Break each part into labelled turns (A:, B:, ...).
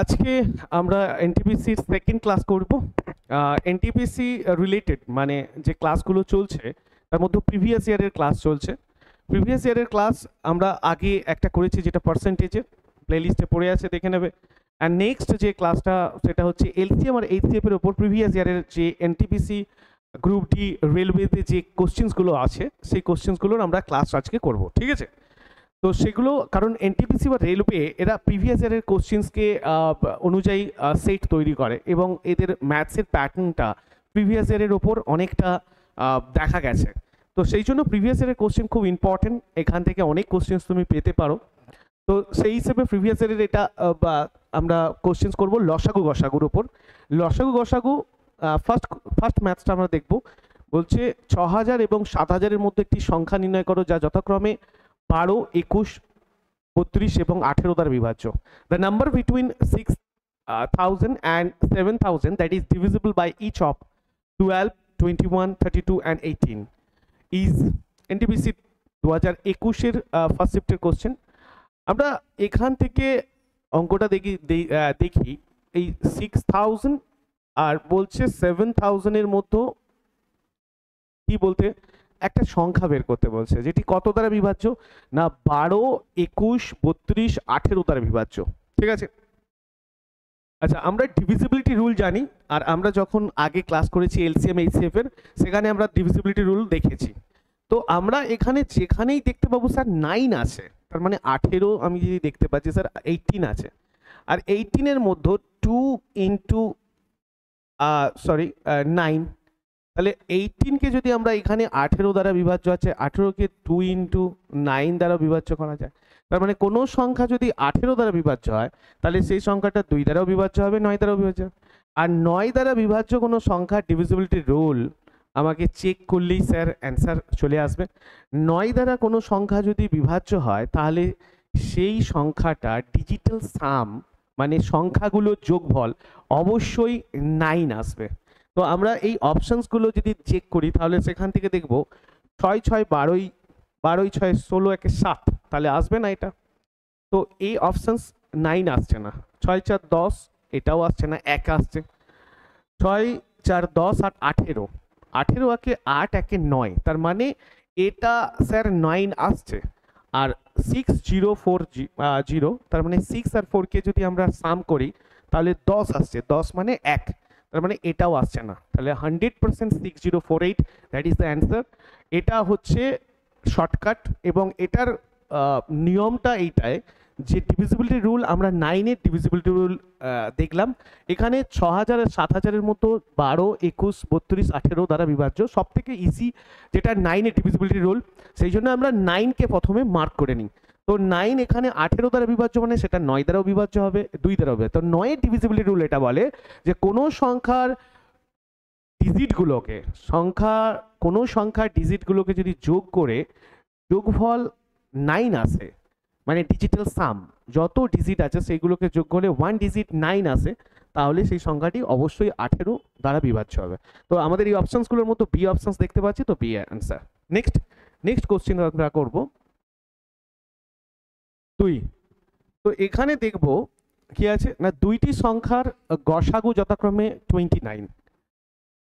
A: আজকে আমরা এনটিপিসির second class করব। এনটিপিসি রিলেটেড মানে যে ক্লাসগুলো চলছে তার মধ্যে প্রিভিয়াস ইয়ারের ক্লাস চলছে। প্রিভিয়াস ইয়ারের ক্লাস আমরা আগে একটা করেছি যেটা পার্সেন্টেজের প্লেলিস্টে পড়ে আছে, দেখে নেবে। অ্যান্ড নেক্সট যে ক্লাসটা সেটা হচ্ছে এলসিএম আর এইচসিএফ এর ওপর প্রিভিয়াস ইয়ারের যে এনটিপিসি গ্রুপ ডি রেলওয়েতে যে কোশ্চেন্সগুলো আছে সেই কোশ্চেন্সগুলোর আমরা ক্লাস আজকে করব, ঠিক আছে? তো সেগুলো কারণ এনটিপিসি বা রেলওয়ে এরা প্রিভিয়াস ইয়ারের কোশ্চেন্সকে অনুযায়ী সেট তৈরি করে এবং এদের ম্যাথসের প্যাটার্নটা প্রিভিয়াস ইয়ারের ওপর অনেকটা দেখা গেছে। তো সেই জন্য প্রিভিয়াস ইয়ারের কোশ্চেন খুব ইম্পর্টেন্ট, এখান থেকে অনেক কোশ্চেন্স তুমি পেতে পারো। তো সেই হিসেবে প্রিভিয়াস ইয়ারের এটা বা আমরা কোশ্চেন্স করব লসাগু গসাগুর ওপর। লসাগু গসাগু ফার্স্ট ম্যাথসটা আমরা দেখব। বলছে ৬,০০০ এবং ৭,০০০-এর মধ্যে একটি সংখ্যা নির্ণয় করো যা যথাক্রমে ১২, ২১, ৩২ এবং ১৮ দ্বারা বিভাজ্য। The number between 6,000 and 7,000 that is divisible by each of 12, 21, 32 and 18 is NTPC 2021-এর ফার্স্ট শিফটের কোশ্চেন। আমরা এখান থেকে অঙ্কটা দেখি এই 6,000 আর বলছে 7,000-এর মধ্যে কি বলতে একটা সংখ্যা বের করতে বলছে, যেটি কত দ্বারা বিভাজ্য না ১২, ২১, ৩২, ১৮ দ্বারা বিভাজ্য, ঠিক আছে? আচ্ছা, আমরা ডিভিজিবিলিটি রুল জানি, আর আমরা যখন আগে ক্লাস করেছি এলসিএম এইচসিএফ এর সেখানে আমরা ডিভিজিবিলিটি রুল দেখেছি। তো আমরা এখানে যেখানেই দেখতে পাবো স্যার 9 আছে, তার মানে 18 আমি যদি দেখতে পাচ্ছি স্যার 18 আছে, আর 18-এর মধ্যে 2 ইন্টু 9, তাহলে 18কে যদি আমরা এখানে 18 দ্বারা বিভাজ্য আছে, 18কে 2 ইন্টু 9 দ্বারা বিভাজ্য করা যায়। তার মানে কোনো সংখ্যা যদি 18 দ্বারা বিভাজ্য হয় তাহলে সেই সংখ্যাটা 2 দ্বারাও বিভাজ্য হবে, 9 দ্বারাও বিভাজ্য হবে। আর 9 দ্বারা বিভাজ্য কোনো সংখ্যা ডিভিজিবিলিটি রুল আমাকে চেক করলেই স্যার অ্যান্সার চলে আসবে। 9 দ্বারা কোনো সংখ্যা যদি বিভাজ্য হয় তাহলে সেই সংখ্যাটা ডিজিটাল সাম মানে সংখ্যাগুলোর যোগফল অবশ্যই 9 আসবে। তো আমরা এই অপশনসগুলো যদি চেক করি তাহলে সেখান থেকে দেখব 6 6 12, 12 6 16, 1 7, তাহলে আসবে না এটা। তো এই অপশনস 9 আসছে না, 6 4 10 এটাও আসছে না, 1 আসছে। 6 4 10 আর 18, 18 একে 8, 1 9, তার মানে এটা স্যার 9 আসছে। আর 6 0 4 0, তার মানে 6 আর 4 কে যদি আমরা সাম করি তাহলে 10 আসছে, 10 মানে 1, তার মানে এটাও আসছে না। তাহলে 100% 6048 দ্যাট ইজ দ্য অ্যান্সার। এটা হচ্ছে শর্টকাট এবং এটার নিয়মটা এইটাই যে ডিভিজিবিলিটি রুল আমরা 9-এর ডিভিজিবিলিটি রুল দেখলাম। এখানে 6,০০০ আর 7,০০০-এর মতো 12, 21, 32, 18 দ্বারা বিভাজ্য, সব থেকে ইজি যেটা 9-এর ডিভিজিবিলিটি রুল, সেই জন্য আমরা 9কে প্রথমে মার্ক করে নিই। তো 9 এখানে 18 দ্বারা বিভাজ্য মানে সেটা 9 দ্বারাও বিভাজ্য হবে, 2 দ্বারাও বিভাজ্য। তো 9-এর ডিভিজিবিলিটি রুল এটা বলে যে কোনো সংখ্যার ডিজিটগুলোকে যদি যোগ করে যোগফল 9 আসে, মানে ডিজিটাল সাম যত ডিজিট আছে সেইগুলোকে যোগ করলে 1 ডিজিট 9 আসে, তাহলে সেই সংখ্যাটি অবশ্যই 18 দ্বারা বিভাজ্য হবে। তো আমাদের এই অপশনসগুলোর মধ্যে বি অপশনস দেখতে পাচ্ছি, তো বি অ্যান্সার। নেক্সট কোশ্চেন আমরা করব 2। তো এখানে দেখব কি আছে না, দুইটি সংখ্যার গসাগু যথাক্রমে 29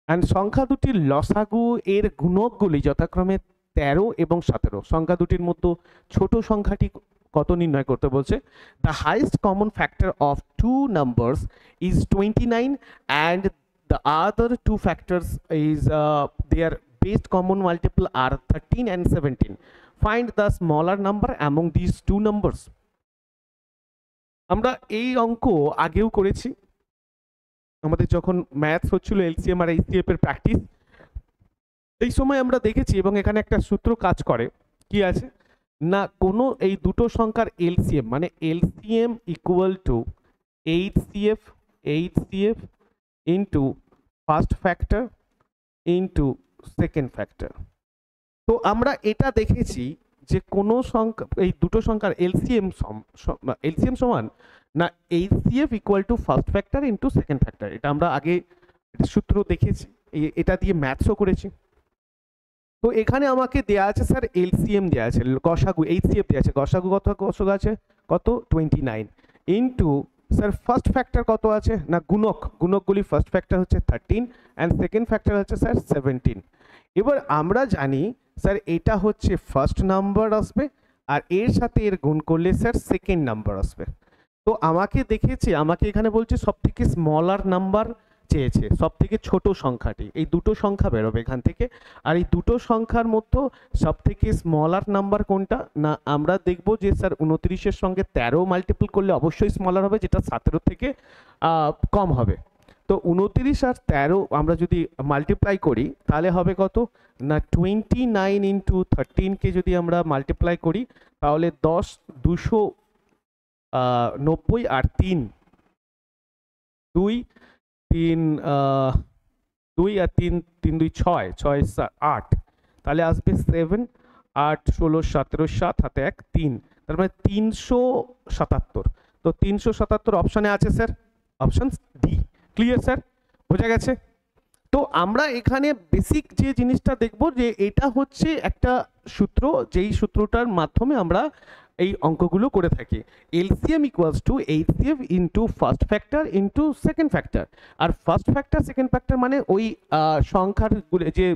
A: অ্যান্ড সংখ্যা দুটির লসাগু এর গুণকগুলি যথাক্রমে 13 এবং 17। সংখ্যা দুটির মধ্যে ছোট সংখ্যাটি কত নির্ণয় করতে বলছে। The highest common factor of two numbers is 29 and the other two factors is their best common multiple are 13 and 17. Find the smaller number among this two numbers. আমরা এই অঙ্ক আগেও করেছি, আমাদের যখন ম্যাথস হচ্ছিল এলসিএম আর এইচসিএফ এর প্র্যাকটিস, এই সময় আমরা দেখেছি এবং এখানে একটা সূত্র কাজ করে। কি আছে না, কোনো এই দুটো সংখ্যার এলসিএম মানে LCM equal to HCF into first factor into second factor. তো আমরা এটা দেখেছি যে কোনো সংখ্যা এই দুটো সংখ্যার এলসিএম সমান না HCF equal to first factor into second factor. এটা আমরা আগে সূত্র দেখেছি, এটা দিয়ে ম্যাথসও করেছি। তো এখানে আমাকে দেয়া আছে স্যার এলসিএম দেয়া আছে, গসাগু এইচসিএফ দেয়া আছে, গসাগু কত আছে কত 29 ইন্টু স্যার ফার্স্ট ফ্যাক্টর কত আছে না গুণকগুলি ফার্স্ট ফ্যাক্টর হচ্ছে 13 অ্যান্ড সেকেন্ড ফ্যাক্টর হচ্ছে স্যার 17। এবার আমরা জানি স্যার এটা হচ্ছে ফার্স্ট নাম্বার আসবে আর এর সাথে এর গুণ করলে স্যার সেকেন্ড নাম্বার আসবে। তো আমাকে দেখেছে, আমাকে এখানে বলছে সব থেকে স্মলার নাম্বার চেয়েছে, সব থেকে ছোট সংখ্যাটি, এই দুটো সংখ্যা বেরোবে এখান থেকে। আর এই দুটো সংখ্যার মধ্যে সব থেকে স্মলার নাম্বার কোনটা না আমরা দেখব যে স্যার 29-এর সঙ্গে 13 মাল্টিপল করলে অবশ্যই স্মলার হবে, যেটা 17 থেকে কম হবে। তো 29 আর 13 আমরা যদি মাল্টিপ্লাই করি তাহলে হবে কত না 29 ইন্টু 13কে যদি আমরা মাল্টিপ্লাই করি তাহলে 10 290 আর 3 2 3 2 আর 3 3 2 6 6 8 তাহলে আসবে 7 8 16 17 7 হাতে 1 3, তার মানে 377। তো 377 অপশানে আছে sir, option D. Clear sir, বোঝা গেছে? তো আমরা এখানে বেসিক যে জিনিসটা দেখব যে এটা হচ্ছে একটা সূত্র, যেই সূত্রটার মাধ্যমে আমরা এই অঙ্কগুলো করে থাকি। LCM equals to HCF into first factor into second factor. আর ফার্স্ট ফ্যাক্টর সেকেন্ড ফ্যাক্টর মানে ওই সংখ্যার যে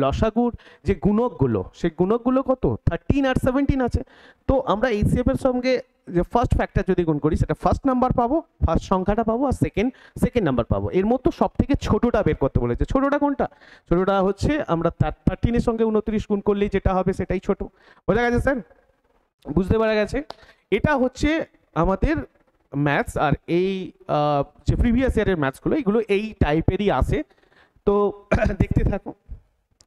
A: লসাগুর যে গুণকগুলো, সেই গুণকগুলো কত 13 আর 17 আছে। তো আমরা এইচসিএফ এর সঙ্গে যে ফার্স্ট ফ্যাক্টর যদি গুণ করি সেটা ফার্স্ট নাম্বার পাবো, ফার্স্ট সংখ্যাটা পাবো, আর সেকেন্ড নাম্বার পাবো। এর মধ্যে সব থেকে ছোটটা বের করতে বলেছে। ছোটটা কোনটা? ছোটটা হচ্ছে আমরা 13 এর সঙ্গে 29 গুণ করলেই যেটা হবে সেটাই ছোট। বোঝা গেছে স্যার? বুঝতে পারা গেছে? এটা হচ্ছে আমাদের ম্যাথস। আর এই যে প্রিভিয়াস ইয়ারের ম্যাথসগুলো এগুলো এই টাইপেরই আসে। তো দেখতে থাকো।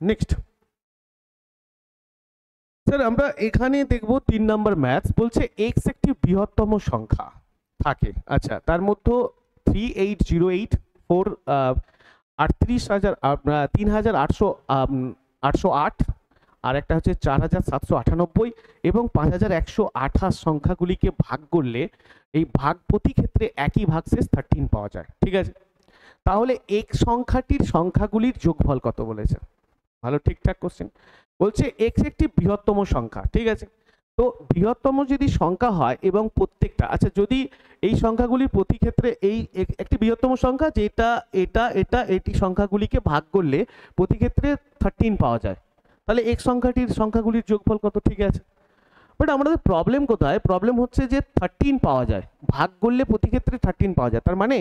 A: নেক্সট স্যার আমরা এখানে দেখব 3 নম্বর ম্যাথস বলছে এক্স একটি বৃহত্তম সংখ্যা থাকে। আচ্ছা, তার মধ্যে 3808 4 38,808 আর একটা হচ্ছে 4798 এবং 5128 সংখ্যাগুলিকে ভাগ করলে এই ভাগ প্রতি ক্ষেত্রে একই ভাগশেষ 13 পাওয়া যায়। ঠিক আছে, তাহলে এক সংখ্যাটির সংখ্যাগুলির যোগফল কত বলেছে? ভালো, ঠিকঠাক কোশ্চেন। বলছে এক্স একটি বৃহত্তম সংখ্যা। ঠিক আছে, তো বৃহত্তম যদি সংখ্যা হয় এবং প্রত্যেকটা, আচ্ছা যদি এই সংখ্যাগুলির প্রতি ক্ষেত্রে এই একটি বৃহত্তম সংখ্যা যেটা এটি সংখ্যাগুলিকে ভাগ করলে প্রতি ক্ষেত্রে 13 পাওয়া যায়, তাহলে এক সংখ্যাটির সংখ্যাগুলির যোগফল কত? ঠিক আছে, বাট আমাদের প্রবলেম কোথায়? প্রবলেম হচ্ছে যে 13 পাওয়া যায়, ভাগ করলে প্রতি ক্ষেত্রে 13 পাওয়া যায়। তার মানে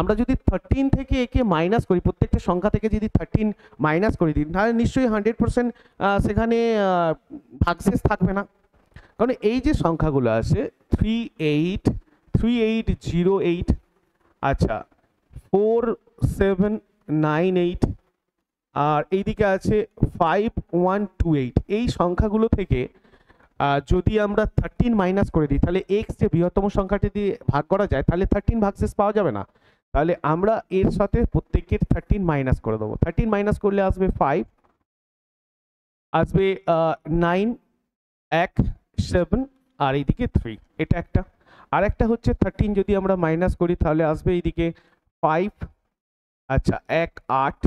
A: আমরা যদি 13 থেকে একে মাইনাস করি, প্রত্যেকটা সংখ্যা থেকে যদি 13 মাইনাস করে দিই তাহলে নিশ্চয়ই 100% সেখানে ভাগশেষ থাকবে না। কারণ এই যে সংখ্যাগুলো আছে 3808, আচ্ছা 4798 আর এইদিকে আছে 5128, এই সংখ্যাগুলো থেকে যদি আমরা 13 মাইনাস করে দিই তাহলে এক্স যে বৃহত্তম সংখ্যাটি দিয়ে ভাগ করা যায় তাহলে 13 ভাগশেষ পাওয়া যাবে না। তাহলে আমরা এর সাথে প্রত্যেকের 13 মাইনাস করে দেবো। 13 মাইনাস করলে আসবে 5, আসবে 9 1 7 আর এইদিকে 3, এটা একটা। আর একটা হচ্ছে 13 যদি আমরা মাইনাস করি তাহলে আসবে এইদিকে 5, আচ্ছা 1 8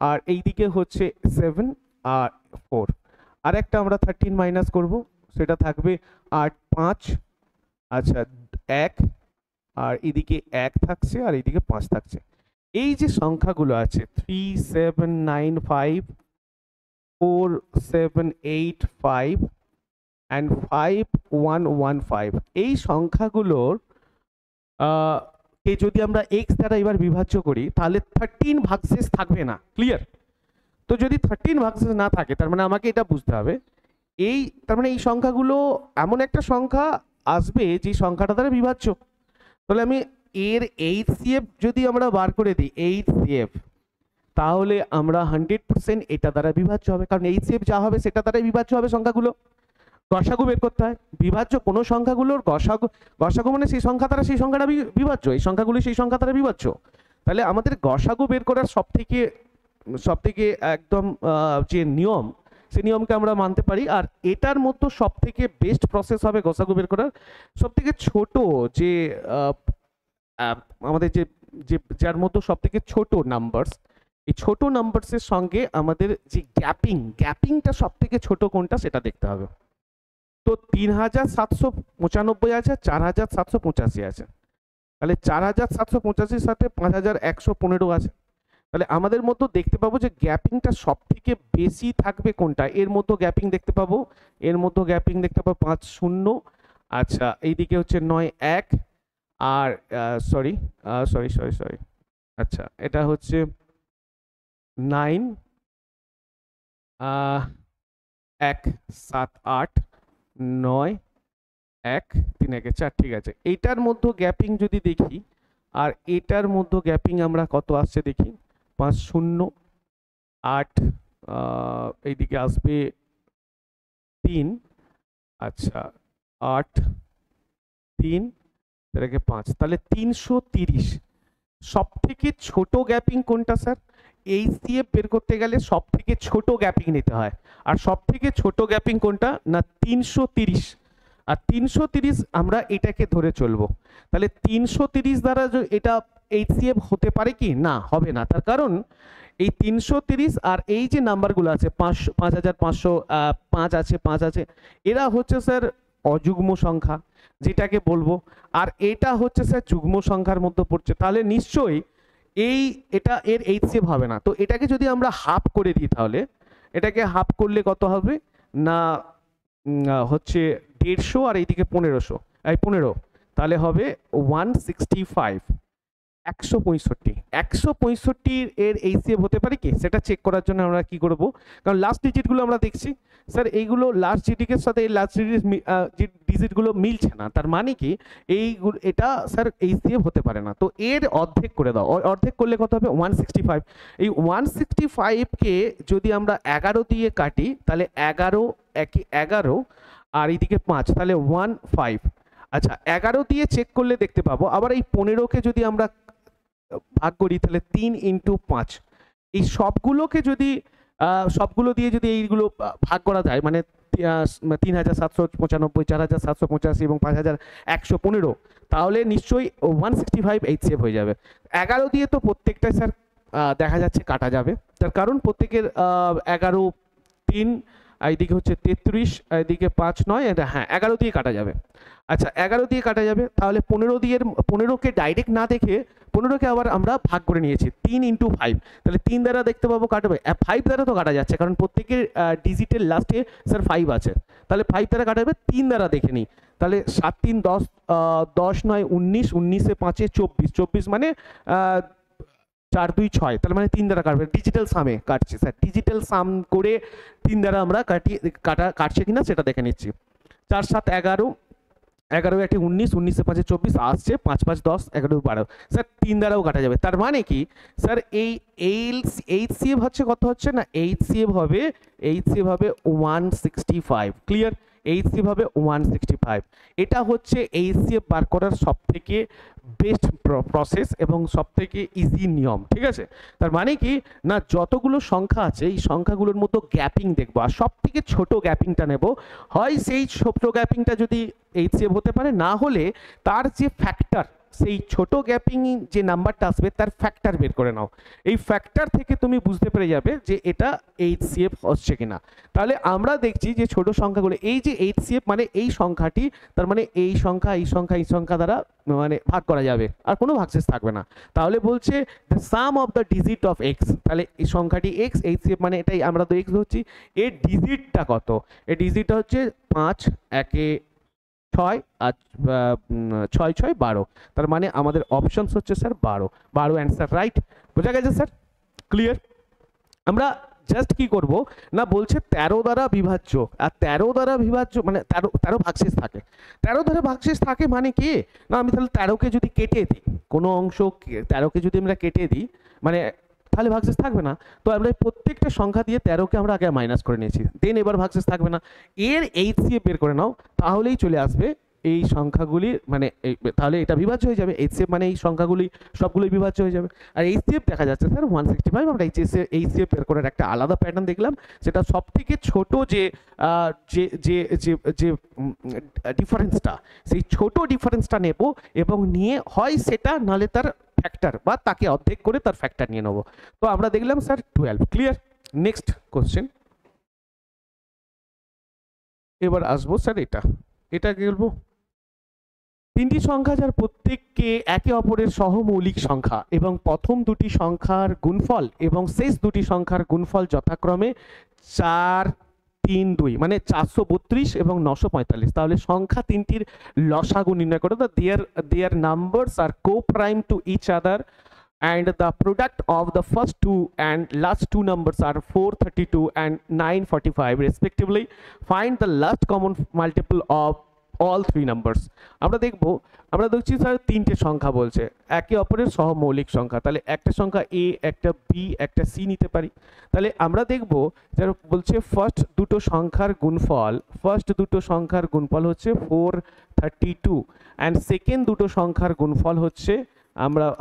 A: আর এইদিকে হচ্ছে 7 আর 4। আর একটা আমরা 13 মাইনাস করব, সেটা থাকবে 8 5, আচ্ছা 1 আর এদিকে 1 থাকছে আর এইদিকে 5 থাকছে। এই যে সংখ্যাগুলো আছে 3795 4785 and 5115, এই সংখ্যাগুলোর কে যদি আমরা x দ্বারা এবার বিভাজ্য করি তাহলে 13 ভাগশেষ থাকবে না। ক্লিয়ার? তো যদি 13 ভাগশেষ না থাকে তার মানে আমাকে এটা বুঝতে হবে তার মানে এই সংখ্যাগুলো এমন একটা সংখ্যা আসবে যে সংখ্যাটা দ্বারা বিভাজ্য। তাহলে আমি এর এইচসিএফ যদি আমরা বার করে দিই এইচসিএফ, তাহলে আমরা 100% এটা দ্বারা বিভাজ্য হবে, কারণ এইচসিএফ যা হবে সেটা দ্বারাই বিভাজ্য হবে সংখ্যাগুলো। গসাগু বের করতে হয়, বিভাজ্য কোনো সংখ্যাগুলোর গসাগু মানে সেই সংখ্যা দ্বারা সেই সংখ্যাটা বিভাজ্য, এই সংখ্যাগুলি সেই সংখ্যা দ্বারা বিভাজ্য। তাহলে আমাদের গসাগু বের করার সব থেকে একদম যে নিয়ম, সেই নিয়মকে আমরা মানতে পারি। আর এটার মধ্যে সব থেকে বেস্ট প্রসেস হবে গসাগু বের করার সব থেকে ছোট যে আমাদের যে যার মধ্যে সব থেকে ছোট নাম্বারস, এই ছোট নাম্বারসের সঙ্গে আমাদের যে গ্যাপিংটা সব থেকে ছোট কোনটা সেটা দেখতে হবে। তো 3795 আছে, 4785 আছে, তাহলে 4785 সাথে 5115 আছে। তাহলে আমাদের মতো দেখতে পাবো যে গ্যাপিংটা সব থেকে বেশি থাকবে কোনটা, এর মতো গ্যাপিং দেখতে পাবো, এর মতো গ্যাপিং দেখতে পাবো 50। আচ্ছা এইদিকে হচ্ছে 91 আর সরি সরি সরি সরি আচ্ছা এটা হচ্ছে 9 1 7 8 9 1 3 1 4, ঠিক আছে। এইটার মধ্যে গ্যাপিং যদি দেখি আর এটার মধ্যে গ্যাপিং আমরা কত আসছে দেখি, 50 8 এইদিকে আসবে 3, আচ্ছা 8 3 এটাকে 5, তাহলে 330। সব থেকে ছোট গ্যাপিং কোনটা স্যার? এইচসিএফ বের করতে গেলে সব থেকে ছোট গ্যাপিং নিতে হয়, আর সব থেকে ছোট গ্যাপিং কোনটা না 330। আর 330 আমরা এটাকে ধরে চলবো। তাহলে 330 দ্বারা এটা এইচসিএফ হতে পারে কি? না, হবে না। তার কারণ এই 330 আর এই যে নাম্বারগুলো আছে 5500 5 আছে 5 আছে, এরা হচ্ছে স্যার অযুগ্ম সংখ্যা যেটাকে বলবো, আর এটা হচ্ছে স্যার যুগ্ম সংখ্যার মধ্যে পড়ছে। তাহলে নিশ্চয়ই এটা এর এইচসিএফ হবে না। তো এটাকে যদি আমরা হাফ করে দিই তাহলে এটাকে হাফ করলে কত হবে না হচ্ছে 150 আর এইদিকে 15 তাহলে হবে 165 165 এর এইচসিএফ হতে পারে কি? সেটা চেক করার জন্য আমরা কি করব, কারণ লাস্ট ডিজিটগুলো আমরা দেখছি স্যার এইগুলো লাস্ট ডিজিটের সাথে এই লাস্ট ডিজিটগুলো মিলছে না, তার মানে কি এটা স্যার এইচসিএফ হতে পারে না। তো এর অর্ধেক করে দাও, অর্ধেক করলে কত হবে 165। এই 165কে যদি আমরা 11 দিয়ে কাটি তাহলে 11 একে 11 আর এইদিকে 5, তাহলে 15। আচ্ছা 11 দিয়ে চেক করলে দেখতে পাবো, আবার এই 15কে যদি আমরা ভাগ করি তাহলে 3 × 5। এই সবগুলোকে যদি সবগুলো দিয়ে যদি এইগুলো ভাগ করা যায় মানে 3795, 4785 এবং 5115, তাহলে নিশ্চয়ই 165 এইচসিএফ হয়ে যাবে। 11 দিয়ে তো প্রত্যেকটা স্যার দেখা যাচ্ছে কাটা যাবে, তার কারণ প্রত্যেকের 11 3 এইদিকে হচ্ছে 33, এইদিকে 5 9, এটা হ্যাঁ 11 দিয়ে কাটা যাবে। আচ্ছা 11 দিয়ে কাটা যাবে, তাহলে 15কে ডাইরেক্ট না দেখে 15কে আবার আমরা ভাগ করে নিয়েছি 3 × 5, তাহলে 3 দ্বারা দেখতে পাবো কাটবে, 5 দ্বারা তো কাটা যাচ্ছে কারণ প্রত্যেকের ডিজিটের লাস্টে স্যার 5 আছে, তাহলে 5 দ্বারা কাটা যাবে। 3 দ্বারা দেখে নিই, তাহলে 7 3 10, 10 9 19, 19 5 24, 24 মানে 4 2 6, তাহলে মানে 3 দ্বারা কাটবে। ডিজিটাল সামে কাটছে স্যার, ডিজিটাল সাম করে 3 দ্বারা আমরা কাটছে কিনা সেটা দেখে নিচ্ছি। 4 7 11, 11 1 19, 19 5 24 আসছে, 5 5 10, 11 12, স্যার 3 দ্বারাও কাটা যাবে। তার মানে কি স্যার এই এইচসিএফ হচ্ছে কত হচ্ছে না, এইচসিএফ হবে 165। ক্লিয়ার? এইচসিএফ হবে 165। এটা হচ্ছে এইচসিএফ বার করার সবথেকে বেস্ট প্রসেস এবং সবথেকে ইজি নিয়ম, ঠিক আছে? তার মানে কি না যতগুলো সংখ্যা আছে এই সংখ্যাগুলোর মতো গ্যাপিং দেখবো আর সব থেকে ছোট গ্যাপিংটা নেব, হয় সেই ছোট গ্যাপিংটা যদি এইচসিএফ হতে পারে, না হলে তার যে ফ্যাক্টর, সেই ছোট গ্যাপিং যে নাম্বারটা আসবে তার ফ্যাক্টর বের করে নাও। এই ফ্যাক্টর থেকে তুমি বুঝতে পেরে যাবে যে এটা এইচসিএফ হচ্ছে কিনা। তাহলে আমরা দেখছি যে ছোট সংখ্যাগুলো এই যে এইচসিএফ মানে এই সংখ্যাটি, তার মানে এই সংখ্যা এই সংখ্যা এই সংখ্যা দ্বারা মানে ভাগ করা যাবে আর কোনো ভাগশেষ থাকবে না। তাহলে বলছে the some of the digit of x, তাহলে এই সংখ্যাটি এক্স, এইচসিএফ মানে এটাই আমরা তো এক্স ধরছি, এর ডিজিটটা কত? এর ডিজিটটা হচ্ছে 5 1 6 আর 6 6 12, তার মানে আমাদের অপশনস হচ্ছে স্যার 12 অ্যান্সার, রাইট? বোঝা গেছে স্যার? ক্লিয়ার? আমরা জাস্ট কি করব না বলছে 13 দ্বারা বিভাজ্য, আর 13 দ্বারা বিভাজ্য মানে 13 ভাগশেষ থাকে, 13 দ্বারা ভাগশেষ থাকে মানে কি না আমি তাহলে 13কে যদি কেটে দিই, কোনো অংশ 13কে যদি আমরা কেটে দিই মানে তাহলে ভাগশেষ থাকবে না। তো আমরা প্রত্যেকটা সংখ্যা দিয়ে 13কে আমরা আগে মাইনাস করে নিয়েছি, দেন এবার ভাগশেষ থাকবে না। এর এইচসিএফ বের করে নাও, তাহলেই চলে আসবে এই সংখ্যাগুলি মানে তাহলে এটা বিভাজ্য হয়ে যাবে। এইচসিএফ মানে এই সংখ্যাগুলি সবগুলোই বিভাজ্য হয়ে যাবে। আর এইচসিএফ দেখা যাচ্ছে স্যার 165। আমরা এইচসিএফ বের করার একটা আলাদা প্যাটার্ন দেখলাম, সেটা সব থেকে ছোট যে যে যে যে ডিফারেন্সটা, সেই ছোট ডিফারেন্সটা নেব এবং নিয়ে হয় সেটা নাহলে তার ফ্যাক্টর বা তাকে অর্ধেক করে তার ফ্যাক্টর নিয়ে নেবো। তো আমরা দেখলাম স্যার 12। ক্লিয়ার? Next question. এবার আসবো স্যার এটা কি বলবো তিনটি সংখ্যা যার প্রত্যেককে একে অপরের সহমৌলিক সংখ্যা এবং প্রথম দুটি সংখ্যার গুণফল এবং শেষ দুটি সংখ্যার গুণফল যথাক্রমে 4, 3, 2 মানে 432 এবং 945। তাহলে সংখ্যা তিনটির লসাগু নির্ণয় করো। Their numbers are co-prime to each other and the product of the first two and last two numbers are 432 and 945 respectively. Find the last common multiple of all three numbers. আমরা দেখছি স্যার তিনটে সংখ্যা বলছে একে অপরের সহমৌলিক সংখ্যা, তাহলে একটা সংখ্যা এ, একটা বি, একটা সি নিতে পারি। তাহলে আমরা দেখব যারা বলছে ফার্স্ট দুটো সংখ্যার গুণফল হচ্ছে 432 অ্যান্ড সেকেন্ড দুটো সংখ্যার গুণফল হচ্ছে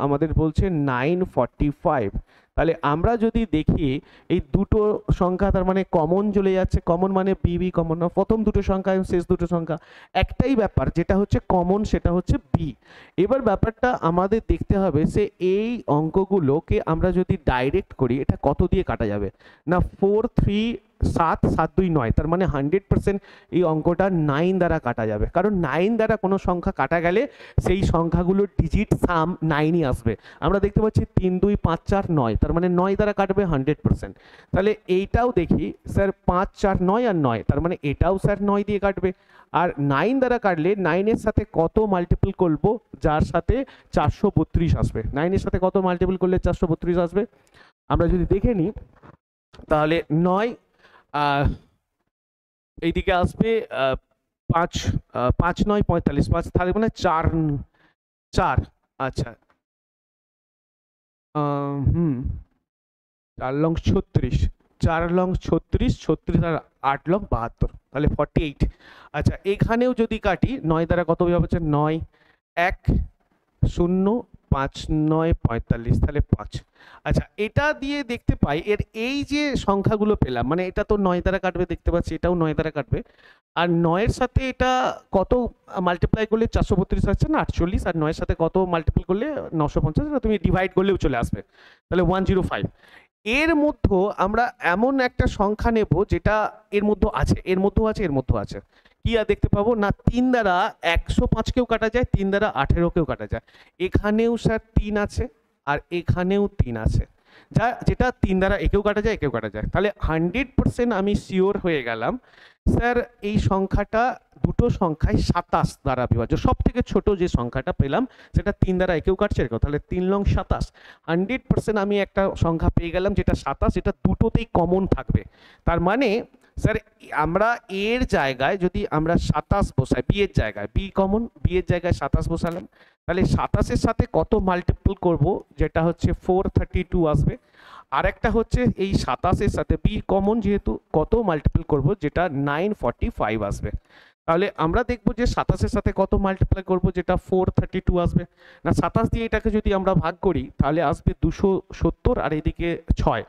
A: আমাদের বলছে 945। তাহলে আমরা যদি দেখি এই দুটো সংখ্যা তার মানে কমন চলে যাচ্ছে, কমন মানে বি কমন না, প্রথম দুটো সংখ্যা এবং শেষ দুটো সংখ্যা একটাই ব্যাপার, যেটা হচ্ছে কমন সেটা হচ্ছে বি। এবার ব্যাপারটা আমাদের দেখতে হবে সে এই অঙ্কগুলোকে আমরা যদি ডাইরেক্ট করি এটা কত দিয়ে কাটা যাবে না 4, 3, 7, 7, 2, 9, তার মানে 100% এই অঙ্কটা 9 দ্বারা কাটা যাবে, কারণ 9 দ্বারা কোনো সংখ্যা কাটা গেলে সেই সংখ্যাগুলোর ডিজিট সাম 9ই আসবে। আমরা দেখতে পাচ্ছি 3, 2, 5, 4, 9, তার মানে 9 দ্বারা কাটবে 100%। তাহলে এইটাও দেখি স্যার 5, 4, 9 আর 9, তার মানে এটাও স্যার 9 দিয়ে কাটবে। আর 9 দ্বারা কাটলে 9-এর সাথে কত মাল্টিপল করব যার সাথে 432 আসবে, 9-এর সাথে কত মাল্টিপল করলে 432 আসবে আমরা যদি দেখে নিই তাহলে 9 এইদিকে আসবে 5, 5, 9, 45, 5 তাহলে মানে 4, আচ্ছা 4 লং 36, 4 লং 36, 36 আর 8 লং 72, তাহলে 48। আচ্ছা এখানেও যদি কাটি 9 দ্বারা কত হচ্ছে 9, 1, 0, 5, 9, 45, তাহলে 5। আচ্ছা এটা দিয়ে দেখতে পাই এর এই যে সংখ্যাগুলো পেলাম মানে এটা তো 9 দ্বারা কাটবে, দেখতে পাচ্ছি এটাও 9 দ্বারা কাটবে, আর 9-এর সাথে এটা কত মাল্টিপ্লাই করলে 432 আসছে না 48, আর 9-এর সাথে কত মাল্টিপ্লাই করলে 950, তুমি ডিভাইড করলেও চলে আসবে, তাহলে 105। এর মধ্যে আমরা এমন একটা সংখ্যা নেব যেটা এর মধ্যে আছে কি আর দেখতে পাবো না 3 দ্বারা 105কেও কাটা যায়, 3 দ্বারা 18কেও কাটা যায়, এখানেও স্যার 3 আছে আর এখানেও 3 আছে, যেটা 3 দ্বারা একেও কাটা যায় একেও কাটা যায়। তাহলে 100% আমি শিওর হয়ে গেলাম স্যার এই সংখ্যাটা দুটো সংখ্যায় 27 দ্বারা বিভাজ্য। সব থেকে ছোট যে সংখ্যাটা পেলাম সেটা 3 দ্বারা একেও কাটছে এরকম, তাহলে 3 লং 27, 100% আমি একটা সংখ্যা পেয়ে গেলাম যেটা 27, এটা দুটোতেই কমন থাকবে। তার মানে স্যার আমরা এর জায়গায় যদি আমরা 27 বসাই, বি এর জায়গায় বি কমন, বি এর জায়গায় 27 বসালাম, তাহলে 27-এর সাথে কত মাল্টিপল করব যেটা হচ্ছে 432 আসবে, আর একটা হচ্ছে এই 27-এর সাথে বি কমন যেহেতু কত মাল্টিপল করব যেটা 945 আসবে। তাহলে আমরা দেখব যে 27-এর সাথে কত মাল্টিপ্লাই করব যেটা 432 আসবে না, 27 দিয়ে এটাকে যদি আমরা ভাগ করি তাহলে আসবে 270, আর এদিকে 6,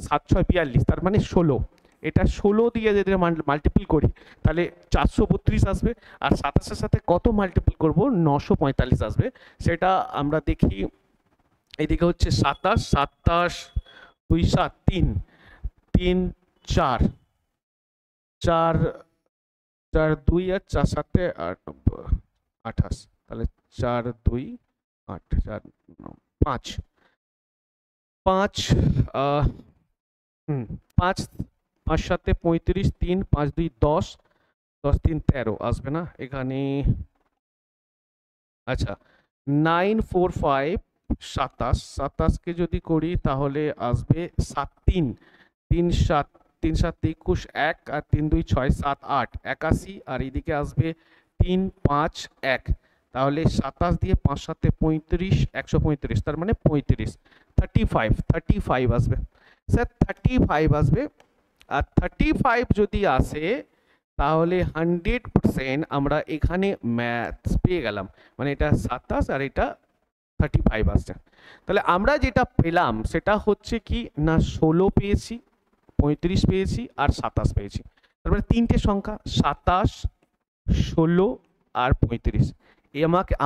A: 7, 6, 42, তার মানে 16, এটা 16 দিয়ে যদি মাল্টিপল করি তাহলে 432 আসবে, আর 27-এর সাথে কত মাল্টিপল করব 945 আসবে। সেটা আমরা দেখি এদিকে হচ্ছে 27, 27, 2, 7, 3, 3, 4, 4, 4, 2 আর 4, 7, 28, তাহলে 4, 2, 8, 4, 5, 5, 5, 5, 7, 35, 3, 5, 2, 10, 10, 3, 13 আসবে না এখানে। আচ্ছা 945, 27, 27কে যদি করি তাহলে আসবে 7, 3, 3, 7, 3, 7, 21, 1 আর 3, 2, 6, 7, 8, 81, আর এদিকে আসবে 3, 5, 1, তাহলে 27 দিয়ে 5, 7, 35, 135, তার মানে 35, 35 আসবে স্যার, 35 আসবে। আর 35 যদি আসে তাহলে 100% আমরা এখানে ম্যাথস পেয়ে গেলাম, মানে এটা 27 আর এটা 35 আসছে। তাহলে আমরা যেটা পেলাম সেটা হচ্ছে কি না 16 পেয়েছি, 35 পেয়েছি আর 27 পেয়েছি, তারপরে তিনটে সংখ্যা 27, 16 আর 35।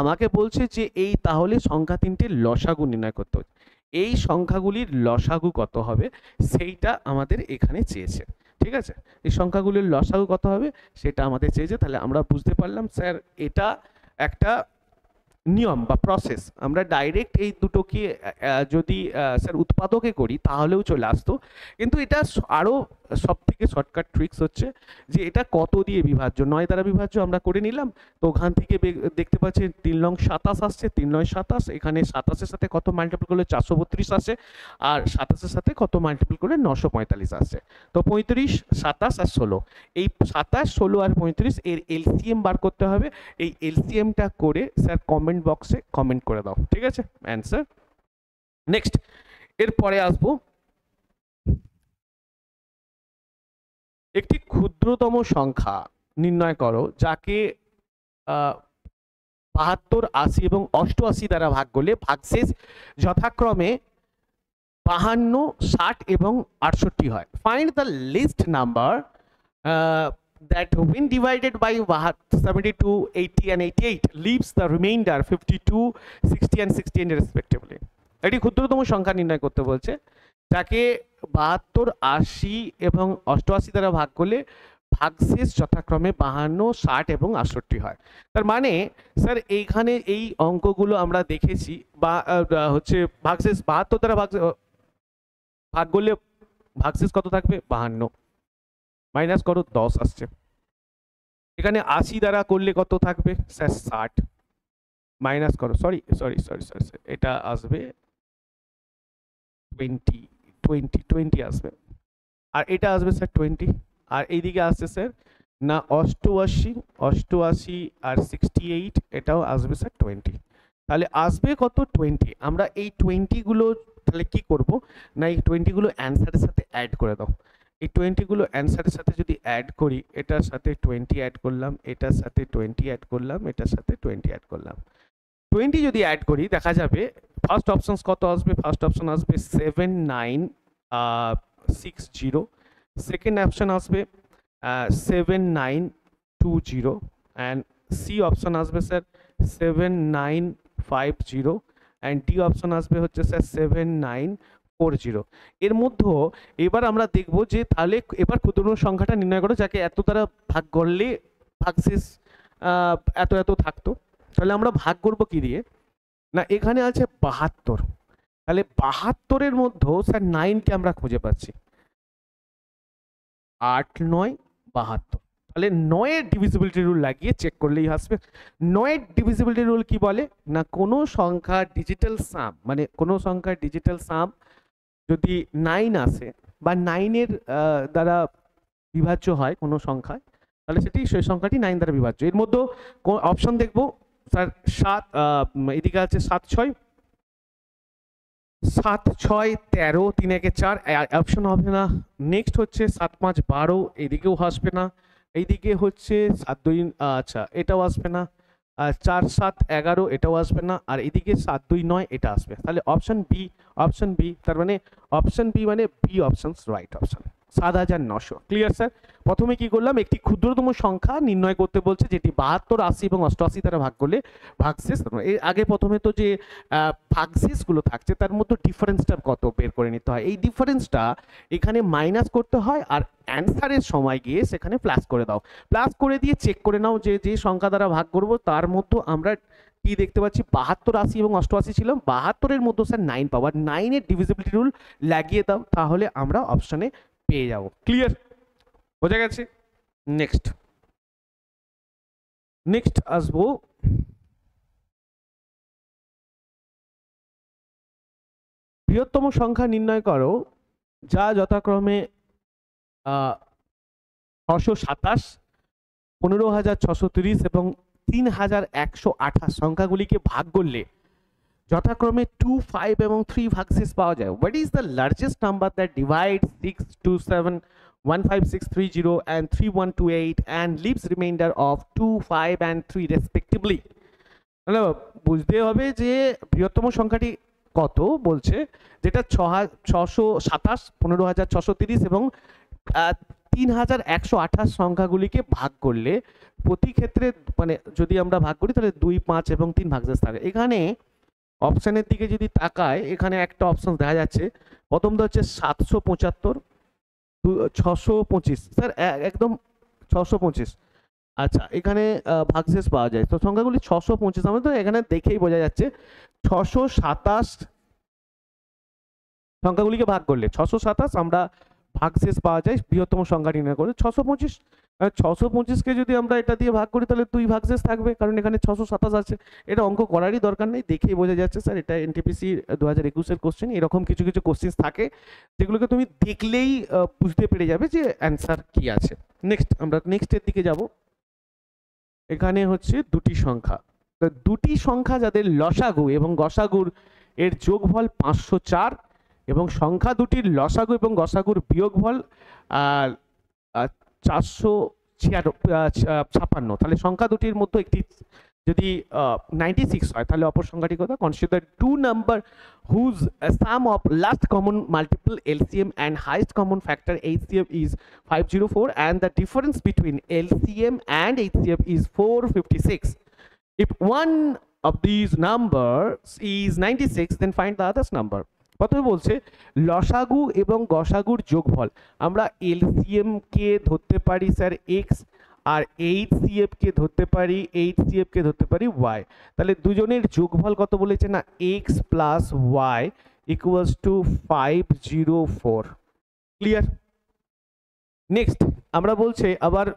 A: আমাকে বলছে যে এই তাহলে সংখ্যা তিনটের লসাগু নির্ণয় করতে হবে, এই সংখ্যাগুলির লসাগু কত হবে সেইটা আমাদের এখানে চেয়েছে। ঠিক আছে, এই সংখ্যাগুলির লসাগু কত হবে সেটা আমাদের চেয়েছে। তাহলে আমরা বুঝতে পারলাম স্যার এটা একটা নিয়ম বা প্রসেস, আমরা ডাইরেক্ট এই দুটোকে যদি স্যার উৎপাদকে করি তাহলেও চলে আসতো, কিন্তু এটা আরও সব থেকে শর্টকাট ট্রিক্স হচ্ছে যে এটা কত দিয়ে বিভাজ্য, 9 দ্বারা বিভাজ্য আমরা করে নিলাম। তো ওখান থেকে দেখতে পাচ্ছি 3 লং 27 আসছে, 3 9 27, এখানে 27-এর সাথে কত মাল্টিপল করলে 432 আসে, আর 27-এর সাথে কত মাল্টিপল করলে 945 আসছে। তো 35, 27 আর 16, এই 27, 16 আর 35 এর এলসিএম বার করতে হবে। এই এলসিএমটা করে স্যার কমেন্ট বক্সে কমেন্ট করে দাও, ঠিক আছে? Answer next. এরপরে আসবো, একটি ক্ষুদ্রতম সংখ্যা নির্ণয় করো যাকে 72, 80 এবং 88 দ্বারা ভাগ করলে ভাগশেষ যথাক্রমে 52, 60 এবং 68 হয়। Find the least number that when divided by 72, 80 and 88 leaves the remainder 52, 60 and 68 respectively. এটি ক্ষুদ্রতম সংখ্যা নির্ণয় করতে বলছে যাকে 72, 80 এবং 88 দ্বারা ভাগ করলে ভাগশেষ যথাক্রমে 52, 60 এবং 68 হয়। তার মানে স্যার এইখানে এই অঙ্কগুলো আমরা দেখেছি, বা হচ্ছে ভাগশেষ 72 দ্বারা ভাগ করলে ভাগশেষ কত থাকবে? 52, মাইনাস করো 10 আসছে। এখানে 80 দ্বারা করলে কত থাকবে স্যার? 60, মাইনাস করো, সরি, এটা আসবে 20 আসবে, আর এটা আসবে স্যার 20, আর এইদিকে আসছে স্যার না 88 আর 68, এটাও আসবে স্যার 20। তাহলে আসবে কত? 20। আমরা এই 20 গুলো তাহলে কি করব না, এই 20 গুলো অ্যান্সারের সাথে অ্যাড করে দাও। এই 20 গুলো অ্যান্সারের সাথে যদি অ্যাড করি, এটার সাথে 20 অ্যাড করলাম, এটার সাথে 20 অ্যাড করলাম, এটার সাথে 20 অ্যাড করলাম, 20 যদি অ্যাড করি দেখা যাবে ফার্স্ট অপশন কত আসবে? ফার্স্ট অপশন আসবে 7960, সেকেন্ড অপশন আসবে 7920, অ্যান্ড সি অপশন আসবে স্যার 7950, অ্যান্ড ডি অপশন আসবে হচ্ছে স্যার 7940। এর মধ্যে এবার আমরা দেখব যে তাহলে এবার ক্ষুদ্রতম সংখ্যাটা নির্ণয় করো যাকে এত দ্বারা ভাগ করলে ভাগশেষ এত এত থাকতো। তাহলে আমরা ভাগ করব কি দিয়ে না, এখানে আছে 72, তাহলে 72-এর মধ্যে স্যার 9কে আমরা খুঁজে পাচ্ছি, 8, 9, 72। তাহলে 9-এর ডিভিজিবিলিটি রুল লাগিয়ে চেক করলেই আসবে। 9-এর ডিভিজিবিলিটি রুল কি বলে না, কোনো সংখ্যা ডিজিটাল সাম, মানে কোনো সংখ্যার ডিজিটাল সাম যদি 9 আসে বা 9-এর দ্বারা বিভাজ্য হয় কোনো সংখ্যায়, তাহলে সেটি সেই সংখ্যাটি 9 দ্বারা বিভাজ্য। এর মধ্যে অপশন দেখবো স্যার 7, এদিকে আছে 7, 6, 13, 3 1 4, অপশন হবে না। নেক্সট হচ্ছে 7 5 12, এদিকেও আসবে না। এইদিকে হচ্ছে 7 2, আচ্ছা এটাও আসবে না। 4 7 11, এটাও আসবে না। আর এদিকে 7 2 9, এটা আসবে। তাহলে অপশন বি, তার মানে অপশন বি মানে B option right option, 7900। Clear sir? প্রথমে কি করলাম, একটি ক্ষুদ্রতম সংখ্যা নির্ণয় করতে বলছে যেটি 72, 80 এবং 88 দ্বারা ভাগ করলে ভাগশেষ, এর আগে প্রথমে তো যে ভাগশেষগুলো থাকছে তার মধ্যে ডিফারেন্সটা কত বের করে নিতে হয়। এই ডিফারেন্সটা এখানে মাইনাস করতে হয়, আর অ্যান্সারের সময় গিয়ে সেখানে প্লাস করে দাও। প্লাস করে দিয়ে চেক করে নাও যে যে সংখ্যা দ্বারা ভাগ করব তার মধ্যে আমরা কি দেখতে পাচ্ছি, 72, 80 এবং 88 ছিল। 72-এর মধ্যে স্যার 9 পাওয়ার, 9-এর ডিভিজিবিলিটি রুল লাগিয়ে দাও, তাহলে আমরা অপশনে পেয়ে যাব। ক্লিয়ার? বোঝা গেছে? নেক্সট আসবো বৃহত্তম সংখ্যা নির্ণয় করো যা যথাক্রমে 627, 15630 এবং 3128 সংখ্যাগুলিকে ভাগ করলে যথাক্রমে 2, 5 এবং 3 ভাগশেষ পাওয়া যায়। What is the largest number that divide 627, 15630 and 3128 and leaves remainder of 2, 5 and 3 respectively? তাহলে বুঝতে হবে যে বৃহত্তম সংখ্যাটি কত বলছে, যেটা 627, 15630 এবং 3128 সংখ্যাগুলিকে ভাগ করলে প্রতি ক্ষেত্রে মানে যদি আমরা ভাগ করি তাহলে 2, 5 এবং 3 ভাগশেষ থাকে। এখানে অপশনের দিকে যদি তাকায়, এখানে একটা অপশন দেখা যাচ্ছে, প্রথমটা হচ্ছে 775, 625, স্যার একদম 625, আচ্ছা, এখানে ভাগশেষ পাওয়া যায়। তো সংখ্যাগুলি 625, আমরা তো এখানে দেখেই বোঝা যাচ্ছে 627 সংখ্যাগুলিকে ভাগ করলে 627 আমরা ভাগশেষ পাওয়া যায় বৃহত্তম সংখ্যা নির্ণয় করে। 625, 625কে যদি আমরা এটা দিয়ে ভাগ করি তাহলে 2 ভাগশেষ থাকবে, কারণ এখানে 627 আছে। এটা অঙ্ক করারই দরকার নেই, দেখেই বোঝা যাচ্ছে স্যার এটা এনটিপিসি 2021 এর কোশ্চেন। এরকম কিছু কিছু কোশ্চেন থাকে যেগুলোকে তুমি দেখলেই বুঝতে পেরে যাবে যে অ্যান্সার কি আছে। নেক্সট, আমরা নেক্সটের দিকে যাব। এখানে হচ্ছে দুটি সংখ্যা, তো দুটি সংখ্যা যাদের লসাগু এবং গসাগুর এর যোগফল 504 এবং সংখ্যা দুটির লসাগু এবং গসাগুর বিয়োগফল 456, তাহলে সংখ্যা দুটির মধ্যে একটি যদি 96 হয় তাহলে অপর সংখ্যাটি কত? Consider two number whose sum of least common multiple LCM and highest common factor HCF is 504 and the difference between LCM and HCF is 456. If one of these numbers is 96, then find the others number. প্রথমে বলছে লসাগু এবং গসাগুর যোগফল। আমরা LCM কে ধরতে পারি sir x, আর HCF কে ধরতে পারি y। তাহলে দুজনের যোগফল কত বলেছে না x plus y equals to 504। Clear? Next আমরা বলছে আবার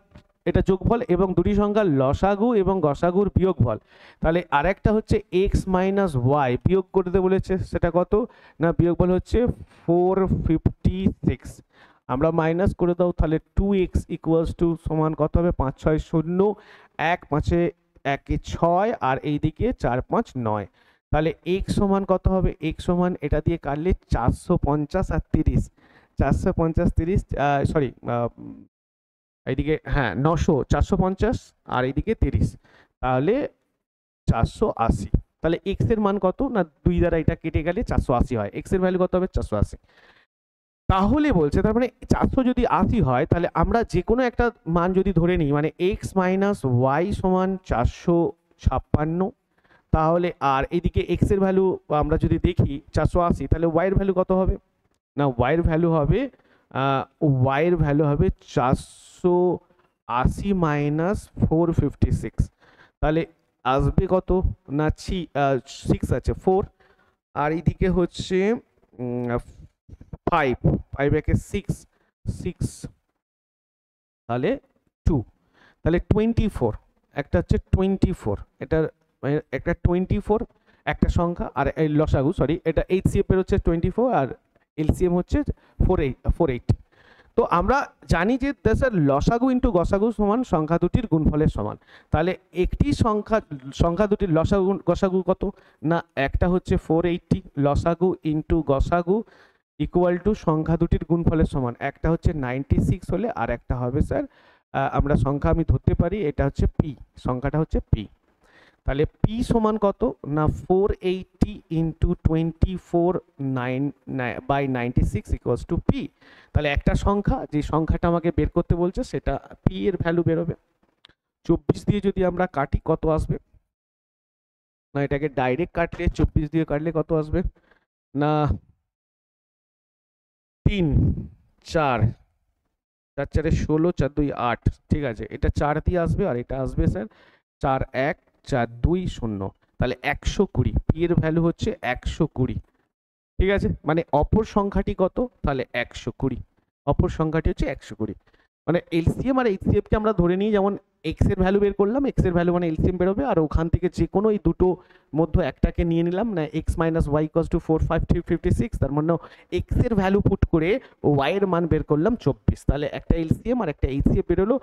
A: এটা যোগফল এবং দুটি সংখ্যার লসাগু এবং গসাগুর বিয়োগফল। তাহলে আরেকটা হচ্ছে x মাইনাস ওয়াই বিয়োগ করতে বলেছে, সেটা কত না বিয়োগফল হচ্ছে 456। আমরা মাইনাস করে দাও, তাহলে 2x ইকুয়ালস টু সমান কত হবে? 5 6 0 1 5 1 6 আর এইদিকে 4 5 9। তাহলে x সমান কত হবে? x সমান এটা দিয়ে কাটলে 450 আর 30, 450 30 সরি এইদিকে হ্যাঁ 900, 450 আর এইদিকে 30, তাহলে 480। তাহলে x এর মান কত না 2 দ্বারা এটা কেটে গেলে 480 হয়। x এর ভ্যালু কত হবে? 480। তাহলে বলছে তার মানে 400 যদি 80 হয় তাহলে আমরা যে কোনো একটা মান যদি ধরে নিই, মানে x মাইনাস ওয়াই সমান 456, তাহলে আর এইদিকে x এর ভ্যালু আমরা যদি দেখি 480, তাহলে y এর ভ্যালু কত হবে না y এর ভ্যালু হবে 480 মাইনাস 456, তাহলে আসবে কত না 6 আছে 4 আর এইদিকে হচ্ছে 5 একে 6 তাহলে 2, তাহলে 24। একটা হচ্ছে 24, এটা একটা 24 একটা সংখ্যা, আর এই লসাগু সরি এটা HCF এর হচ্ছে 24 আর LCM হচ্ছে 480। তো আমরা জানি যে লসাগু ইন্টু গসাগু সমান সংখ্যা দুটির গুণফলের সমান। তাহলে একটি সংখ্যা দুটির লসাগু গসাগু কত না একটা হচ্ছে 480 লসাগু ইন্টু গসাগু ইকুয়াল টু সংখ্যা দুটির গুণফলের সমান। একটা হচ্ছে 96 হলে আর একটা হবে স্যার আমরা সংখ্যা আমি ধরতে পারি এটা হচ্ছে p, সংখ্যাটা হচ্ছে p। তাহলে p সমান কত না 480 into 24 by 96 equals to p। তাহলে একটা সংখ্যা যে সংখ্যাটা আমাকে বের করতে বলছে সেটা p এর ভ্যালু বেরোবে। 24 দিয়ে যদি আমরা কাটি কত আসবে না এটাকে ডাইরেক্ট কাটলে 24 দিয়ে কাটলে কত আসবে না 3 4 4 4 16 4 2 8, ঠিক আছে এটা 4 দিয়ে আসবে আর এটা আসবে স্যার 4 1 4 2 0, তাহলে 120 p এর ভ্যালু হচ্ছে 120। ঠিক আছে, মানে অপর সংখ্যাটি কত তাহলে 120, অপর সংখ্যাটি হচ্ছে 120। মানে LCM আর HCF কে আমরা ধরে নিই, যেমন x এর ভ্যালু বের করলাম, x এর ভ্যালু মানে LCM বেরোবে, আর ওখান থেকে যে কোনো এই দুটো মধ্যে একটাকে নিয়ে নিলাম না x minus Y equals to 456, তার মানে x এর ভ্যালু পুট করে y এর মান বের করলাম 24, তাহলে একটা LCM আর একটা HCF বেরোলো।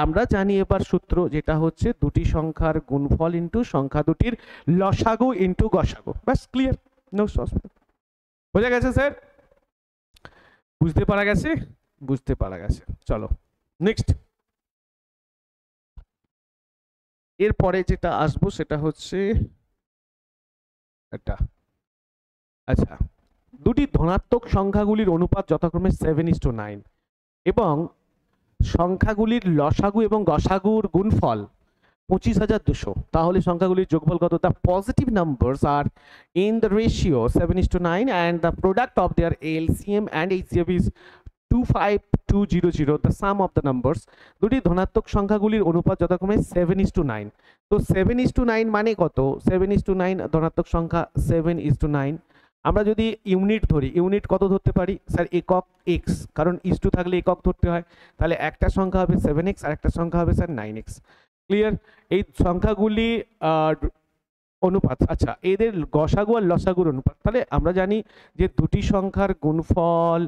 A: আমরা জানি এবার সূত্র যেটা হচ্ছে দুটি সংখ্যার গুণফল ইন্টু সংখ্যা দুটির লসাগু ইন্টু গসাগু। ব্যাস ক্লিয়ার, নো অসুবিধা। বোঝা গেছে স্যার? বুঝতে পারা গেছে? বুঝতে পারা গেছে। চলো নেক্সট, এরপরে যেটা আসবো সেটা হচ্ছে এটা। আচ্ছা, দুটি ধনাত্মক সংখ্যাগুলির অনুপাত যথাক্রমে 7:9 এবং সংখ্যাগুলির লসাগু এবং গসাগুর গুণফল 25,200, তাহলে সংখ্যাগুলির যোগফল কত? The positive numbers are in the ratio 7:9 and the product of their LCM and HCF is 252 200 the some of the numbers, দুটি ধনাত্মক সংখ্যাগুলির অনুপাত যথাক্রমে 7:9। তো 7:9 মানে কত? 7:9 ধনাত্মক সংখ্যা 7:9। আমরা যদি ইউনিট ধরি, ইউনিট কত ধরতে পারি স্যার? একক এক্স, কারণ ইস টু থাকলে একক ধরতে হয়। তাহলে একটা সংখ্যা হবে 7x আর একটা সংখ্যা হবে স্যার 9x। ক্লিয়ার? এই সংখ্যাগুলি অনুপাত। আচ্ছা, এদের গসাগু আর লসাগুর অনুপাত। তাহলে আমরা জানি যে দুটি সংখ্যার গুণফল,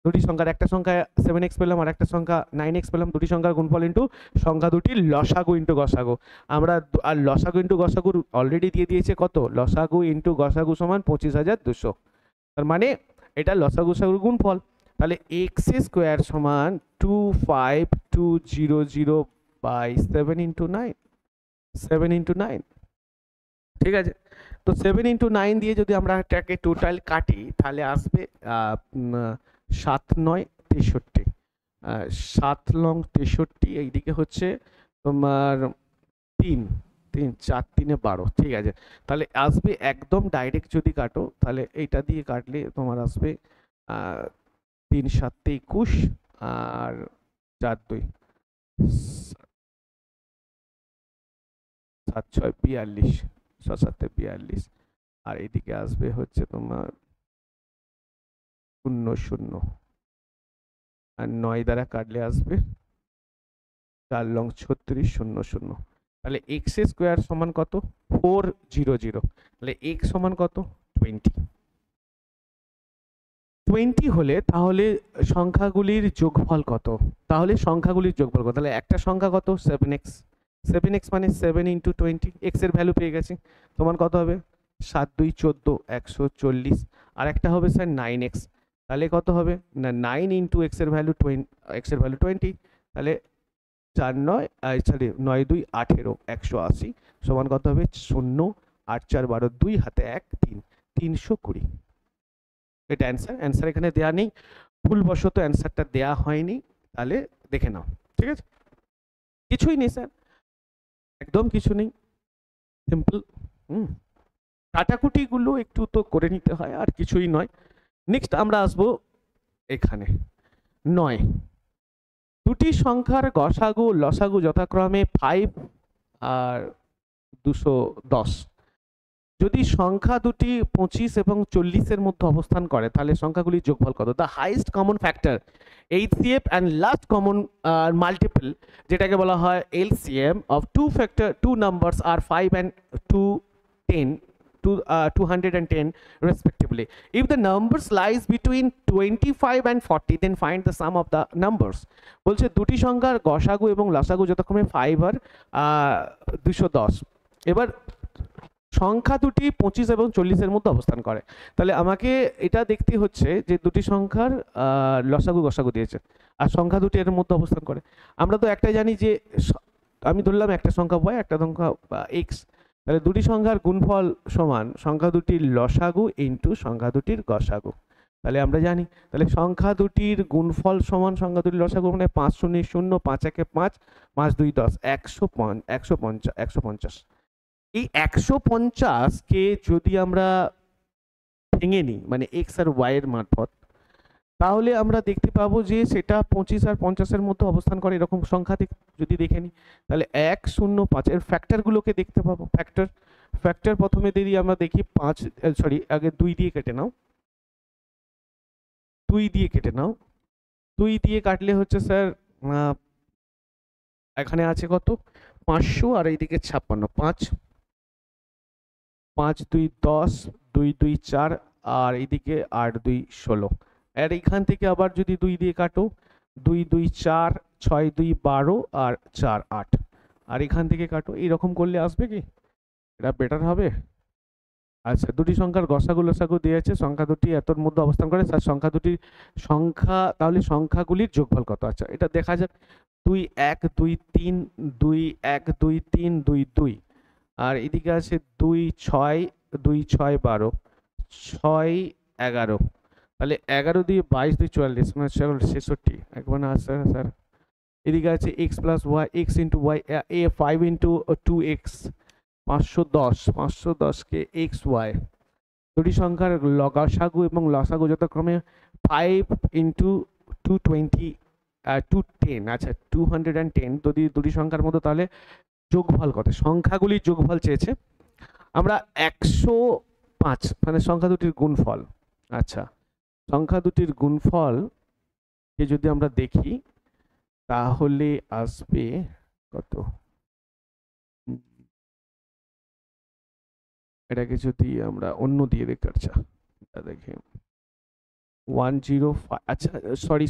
A: দুটি সংখ্যার একটা সংখ্যা 7x পেলাম আর একটা সংখ্যা 9x পেলাম, দুটি সংখ্যার গুণফল ইন্টু সংখ্যা দুটির লসাগু ইন্টু গসাগু। আমরা আর লসাগু ইন্টু গসাগু অলরেডি দিয়ে দিয়েছে কত? লসাগু ইন্টু গসাগু সমান 25,200। তার মানে এটা লসাগু গসাগুর গুণফল। তাহলে এক্স স্কোয়ার সমান 25200 বাই 7 × 9। ঠিক আছে, তো 7 × 9 দিয়ে যদি আমরা এটাকে টোটাল কাটি তাহলে আসবে 7×9 = 63। 7 × 63, এইদিকে হচ্ছে তোমার 3 3 4 3 12। ঠিক আছে, তাহলে আসবে একদম ডাইরেক্ট যদি কাটো তাহলে এইটা দিয়ে কাটলে তোমার আসবে 3 7 21 আর 4 2 7 6 42, 6 7 42, আর এদিকে আসবে হচ্ছে তোমার 0 0 আর 9 দ্বারা কাটলে আসবে 4 লং 36 0 0। তাহলে এক্স স্কোয়ার সমান কত? 400। তাহলে এক্স সমান কত? 20 হলে তাহলে সংখ্যাগুলির যোগফল কত? তাহলে সংখ্যাগুলির যোগফল কত? তাহলে একটা সংখ্যা কত? 7x। 7x মানে 7 × 20। এক্স এর ভ্যালু পেয়ে গেছি, সমান কত হবে? 7 2 14 140। আর একটা হবে স্যার 9x। তাহলে কত হবে না? 9 × x এর ভ্যালু 20, x এর ভ্যালু 20। তাহলে 4 9 9 2 18 180 সমান কত হবে? 0 8 4 12 2 হাতে 1 3 320। এটা অ্যান্সার এখানে দেয়া নেই, ভুলবশত অ্যান্সারটা দেয়া হয়নি, তাহলে দেখে নাও। ঠিক আছে, কিছুই নেই স্যার, একদম কিছু নেই, সিম্পল। কাটাকুটিগুলো একটু তো করে নিতে হয়, আর কিছুই নয়। নেক্সট আমরা আসবো এখানে 9। দুটি সংখ্যার গসাগু লসাগু যথাক্রমে 5 আর 210। যদি সংখ্যা দুটি 25 এবং 40 এর মধ্যে অবস্থান করে তাহলে সংখ্যাগুলির যোগফল কত? The highest common factor HCF and least common multiple, যেটাকে বলা হয় LCM of two numbers are 5 and 210 respectively. If the numbers lies between 25 and 40, then find the sum of the numbers. বলছে দুটি সংখ্যার গসাগু এবং লসাগু যথাক্রমে 5 আর 210। এবার সংখ্যা দুটি 25 এবং 40 এর মধ্যে অবস্থান করে। তাহলে আমাকে এটা দেখতে হচ্ছে যে দুটি সংখ্যার লসাগু গসাগু দিয়েছে আর সংখ্যা দুটি এর মধ্যে অবস্থান করে। আমরা তো একটাই জানি যে আমি ধরলাম একটা সংখ্যা y একটা সংখ্যা x, তাহলে দুটি সংখ্যার গুণফল সমান সংখ্যা দুটির লসাগু ইনটু সংখ্যা দুটির গসাগু। তাহলে আমরা জানি, তাহলে সংখ্যা দুটির গুণফল সমান সংখ্যা দুটির লসাগু মানে 5 0 0 5 1 5 5 2 10 150। এই 150কে যদি আমরা ভেঙে নিই মানে x আর y এর মারফত, তাহলে আমরা দেখতে পাবো যে সেটা 25 আর 50 এর মধ্যে অবস্থান করে এরকম সংখ্যা যদি দেখে নিই, তাহলে 1 0 5 এর ফ্যাক্টরগুলোকে দেখতে পাবো। ফ্যাক্টর প্রথমে যদি আমরা দেখি 5 আগে 2 দিয়ে কেটে নাও, 2 দিয়ে কাটলে হচ্ছে স্যার এখানে আছে কত? 500 আর এইদিকে 56। 5 5 2 10 2 2 4 আর এইদিকে 8 2 16। আর এইখান থেকে আবার যদি 2 দিয়ে কাটো 2 2 4 6 2 12 আর 4 8, আর এখান থেকে কাটো, এইরকম করলে আসবে কি? এটা বেটার হবে। আচ্ছা, দুটি সংখ্যার গসাগু লসাগু দিয়েছে, সংখ্যা দুটি এতর মধ্যে অবস্থান করে, স্যার সংখ্যা দুটির সংখ্যা, তাহলে সংখ্যাগুলির যোগফল কত? আচ্ছা, এটা দেখা যাক। 2 1 2 3 2 1 2 3 2 2, আর এদিকে আছে 2 6 2 6 12 6 11। তাহলে 11 দিয়ে 22 দিয়ে 44 মানে 66। একবার না আসছে স্যার? এদিকে আছে x plus y, x into y, 5 into 2x 510কে xy। দুটি সংখ্যার গসাগু এবং লসাগু যথাক্রমে 5 ইন্টু 220 210, আচ্ছা 210 যদি দুটি সংখ্যার মধ্যে, তাহলে যোগফল কত? সংখ্যাগুলির যোগফল চেয়েছে। আমরা 105 মানে সংখ্যা দুটির গুণফল। আচ্ছা, সংখ্যা দুটির গুণফলকে যদি আমরা দেখি তাহলে আসবে কত? এটাকে যদি আমরা অন্য দিয়ে দেখি, আচ্ছা দেখি 105, আচ্ছা সরি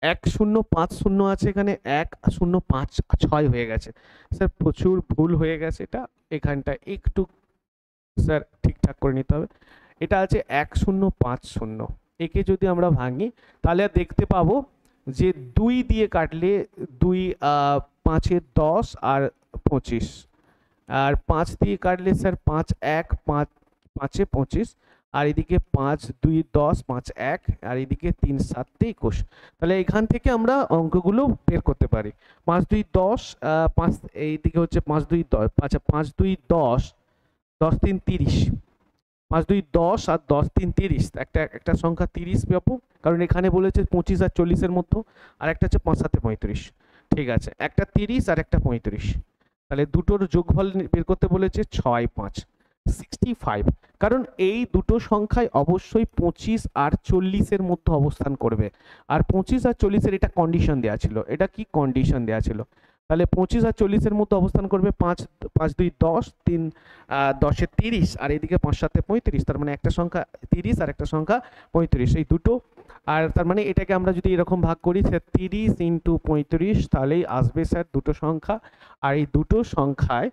A: 1050 আছে এখানে, 1056 হয়ে গেছে স্যার, প্রচুর ভুল হয়ে গেছে। এটা এখানটা একটু স্যার ঠিকঠাক করে নিতে হবে। এটা আছে 1050। একে যদি আমরা ভাঙি তাহলে দেখতে পাবো যে 2 দিয়ে কাটলে 2 5 10 আর 25, আর 5 দিয়ে কাটলে স্যার 5 1 5 5 25, আর এদিকে 5 2 10 5 1, আর এদিকে 3 7 21। তাহলে এখান থেকে আমরা অঙ্কগুলো বের করতে পারি। 5 2 10, 5 এইদিকে হচ্ছে 5 2 10, আচ্ছা 5 2 10, 10 3 30, 5 2 10 আর 10 3 30, একটা সংখ্যা 30 পাবো, কারণ এখানে বলেছে 25 আর 40 এর মধ্যে, আর একটা হচ্ছে 5 7 35। ঠিক আছে, একটা 30 আর একটা 35, তাহলে দুটোর যোগফল বের করতে বলেছে 6 5 65। কারণ এই দুটো সংখ্যায় অবশ্যই 25 আর 40 এর মধ্যে অবস্থান করবে, আর 25 আর 40 এর এটা কন্ডিশন দেওয়া ছিল। এটা কি কন্ডিশন দেওয়া ছিল? তাহলে 25 আর 40 এর মধ্যে অবস্থান করবে। 5 5 2 10, 3 10 এ 30, আর এদিকে 5 7 35, তার মানে একটা সংখ্যা 30 আর একটা সংখ্যা 35, এই দুটো। আর তার মানে এটাকে আমরা যদি এরকম ভাগ করি স্যার 30 ইন্টু 35, তাহলেই আসবে স্যার দুটো সংখ্যা। আর এই দুটো সংখ্যায়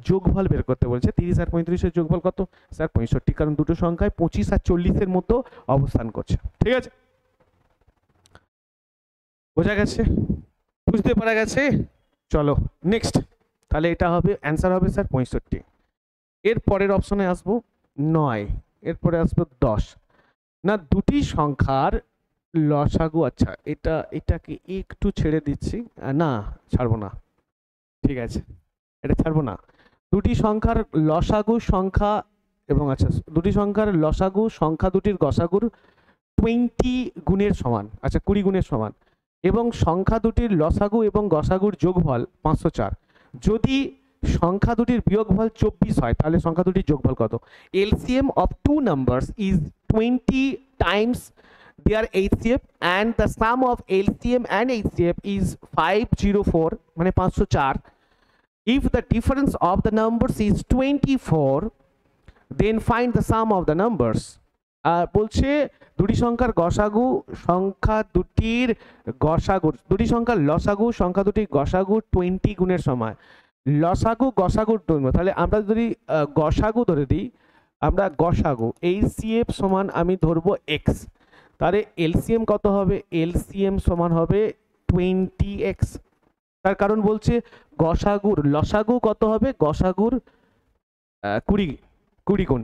A: যোগফল বের করতে বলছে। 30 আর 35 এর যোগফল কত স্যার? 65, কারণ দুটো সংখ্যায় 25 আর 40 এর মধ্যে অবস্থান করছে। ঠিক আছে, বোঝা গেছে? বুঝতে পারা গেছে? চলো নেক্সট, তাহলে এটা হবে অ্যান্সার হবে স্যার 65। এর পরের অপশনে আসবো 9, এরপরে আসবো 10। না, দুটি সংখ্যার লসাগু, আচ্ছা এটাকে একটু ছেড়ে দিচ্ছি, না ছাড়বো না, ঠিক আছে এটা ছাড়বো না। দুটি সংখ্যার লসাগু সংখ্যা এবং আচ্ছা দুটি সংখ্যার লসাগু সংখ্যা দুটির গসাগুর 20 গুণের সমান, আচ্ছা 20 গুণের সমান, এবং সংখ্যা দুটির লসাগু এবং গসাগুর যোগফল 504। যদি সংখ্যা দুটির বিয়োগফল 24 হয় তাহলে সংখ্যা দুটির যোগফল কত? LCM of two numbers is 20 times their HCF and the sum of LCM and HCF is 504 মানে 504. If the difference of the numbers is 24, then find the sum of the numbers. বলছে দুটি সংখ্যার গসাগু সংখ্যা দুটির গসাগু, দুটি সংখ্যার লসাগু সংখ্যা দুটির গসাগু 20 গুণের সমান। লসাগু গসাগুর জন্য তাহলে আমরা যদি গসাগু ধরে দিই, আমরা গসাগু HCF সমান আমি ধরবো x, তাহলে LCM কত হবে? LCM সমান হবে 20x। তার কারণ বলছে গসাগুর লসাগু কত হবে? গসাগুর 20 গুণ।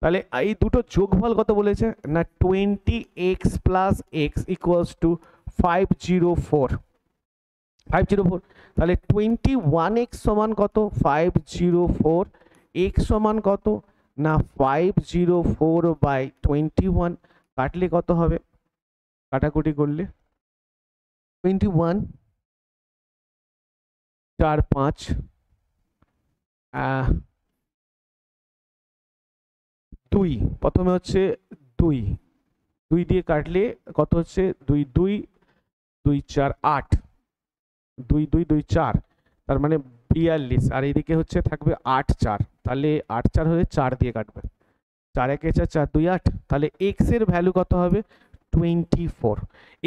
A: তাহলে এই দুটো যোগফল কত বলেছে না 20x plus x equals to 504। তাহলে 21x সমান কত? 504। x সমান কত না 504/21, কাটলে কত হবে? কাটাকুটি করলে 21 4 5 2, প্রথমে হচ্ছে 2 দিয়ে কাটলে কত হচ্ছে? 2 2 2 4 8, 2 2 2 4, তার মানে 42, আর এদিকে হচ্ছে থাকবে 8 4, তাহলে 8 4 হয়ে 4 দিয়ে কাটবে, 4 1 4 4 2 8, তাহলে x এর ভ্যালু কত হবে? 24।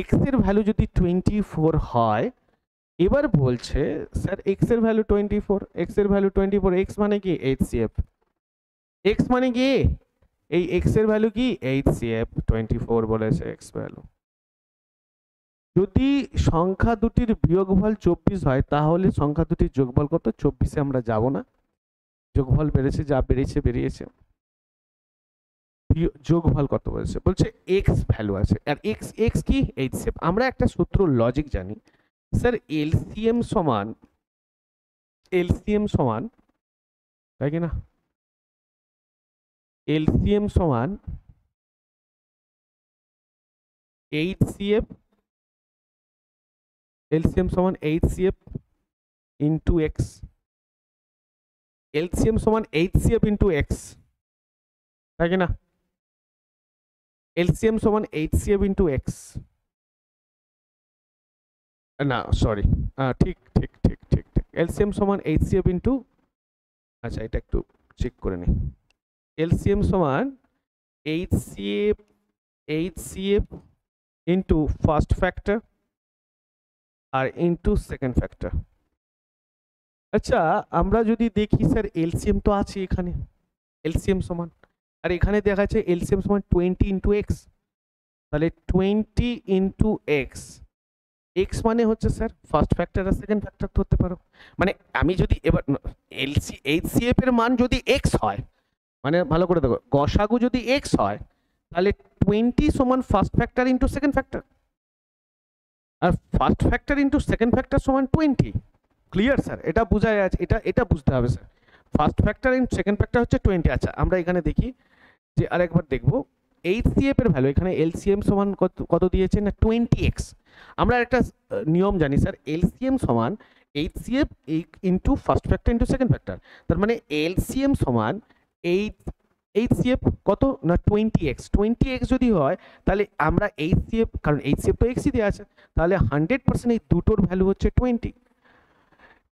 A: x এর ভ্যালু যদি 24 হয়, এবার বলছে স্যার x এর ভ্যালু 24, x এর ভ্যালু 24, x মানে কি? HCF। x মানে কি? এই x এর ভ্যালু কি? HCF। 24 বলেছে x ভ্যালু। যদি সংখ্যা দুটির বিয়োগফল 24 হয় তাহলে সংখ্যা দুটির যোগফল কত? 24 এ আমরা যাব না, যোগফল বেড়েছে, যা বেরিয়েছে বেরিয়েছে। যোগফল কত বলেছে? বলছে x ভ্যালু আছে, আর x কি? HCF। আমরা একটা সূত্র লজিক জানি স্যার, LCM সমান তাই কি না? LCM সমান HCF LCM সমান HCF ইন্টু এক্স, LCM সমান HCF ইন্টু এক্স, তাই কি না? LCM সমান HCF ইন্টু এক্স, না সরি, ঠিক ঠিক ঠিক ঠিক ঠিক LCM সমান HCF ইন্টু, আচ্ছা এটা একটু চেক করে নিই। LCM সমান HCF ইন্টু ফার্স্ট ফ্যাক্টর আর ইন্টু সেকেন্ড ফ্যাক্টর। আচ্ছা আমরা যদি দেখি স্যার LCM তো আছে এখানে, LCM সমান, আর এখানে দেখা যাচ্ছে LCM সমান 20 ইন্টু এক্স, তাহলে 20 ইন্টু এক্স, এক্স মানে হচ্ছে স্যার ফার্স্ট ফ্যাক্টর আর সেকেন্ড ফ্যাক্টর ধরতে পারো। মানে আমি যদি এবার HCF এর মান যদি এক্স হয়, মানে ভালো করে দেখো গসাগু যদি এক্স হয় তাহলে 20 সমান first factor into second factor, আর first factor into second factor সমান 20। Clear sir? এটা বোঝা যাচ্ছে, এটা বুঝতে হবে sir. First factor into second factor হচ্ছে 20। আচ্ছা আমরা এখানে দেখি যে আরেকবার দেখবো HCF এর ভ্যালু, এখানে LCM সমান কত দিয়েছে না 20x। আমরা একটা নিয়ম জানি স্যার, LCM সমান HCF into first factor into second factor, তার মানে LCM সমান HCF কত না 20x যদি হয় তাহলে আমরা HCF, কারণ HCF তো এক্সই দেওয়া আছে, তাহলে 100% এই দুটোর ভ্যালু হচ্ছে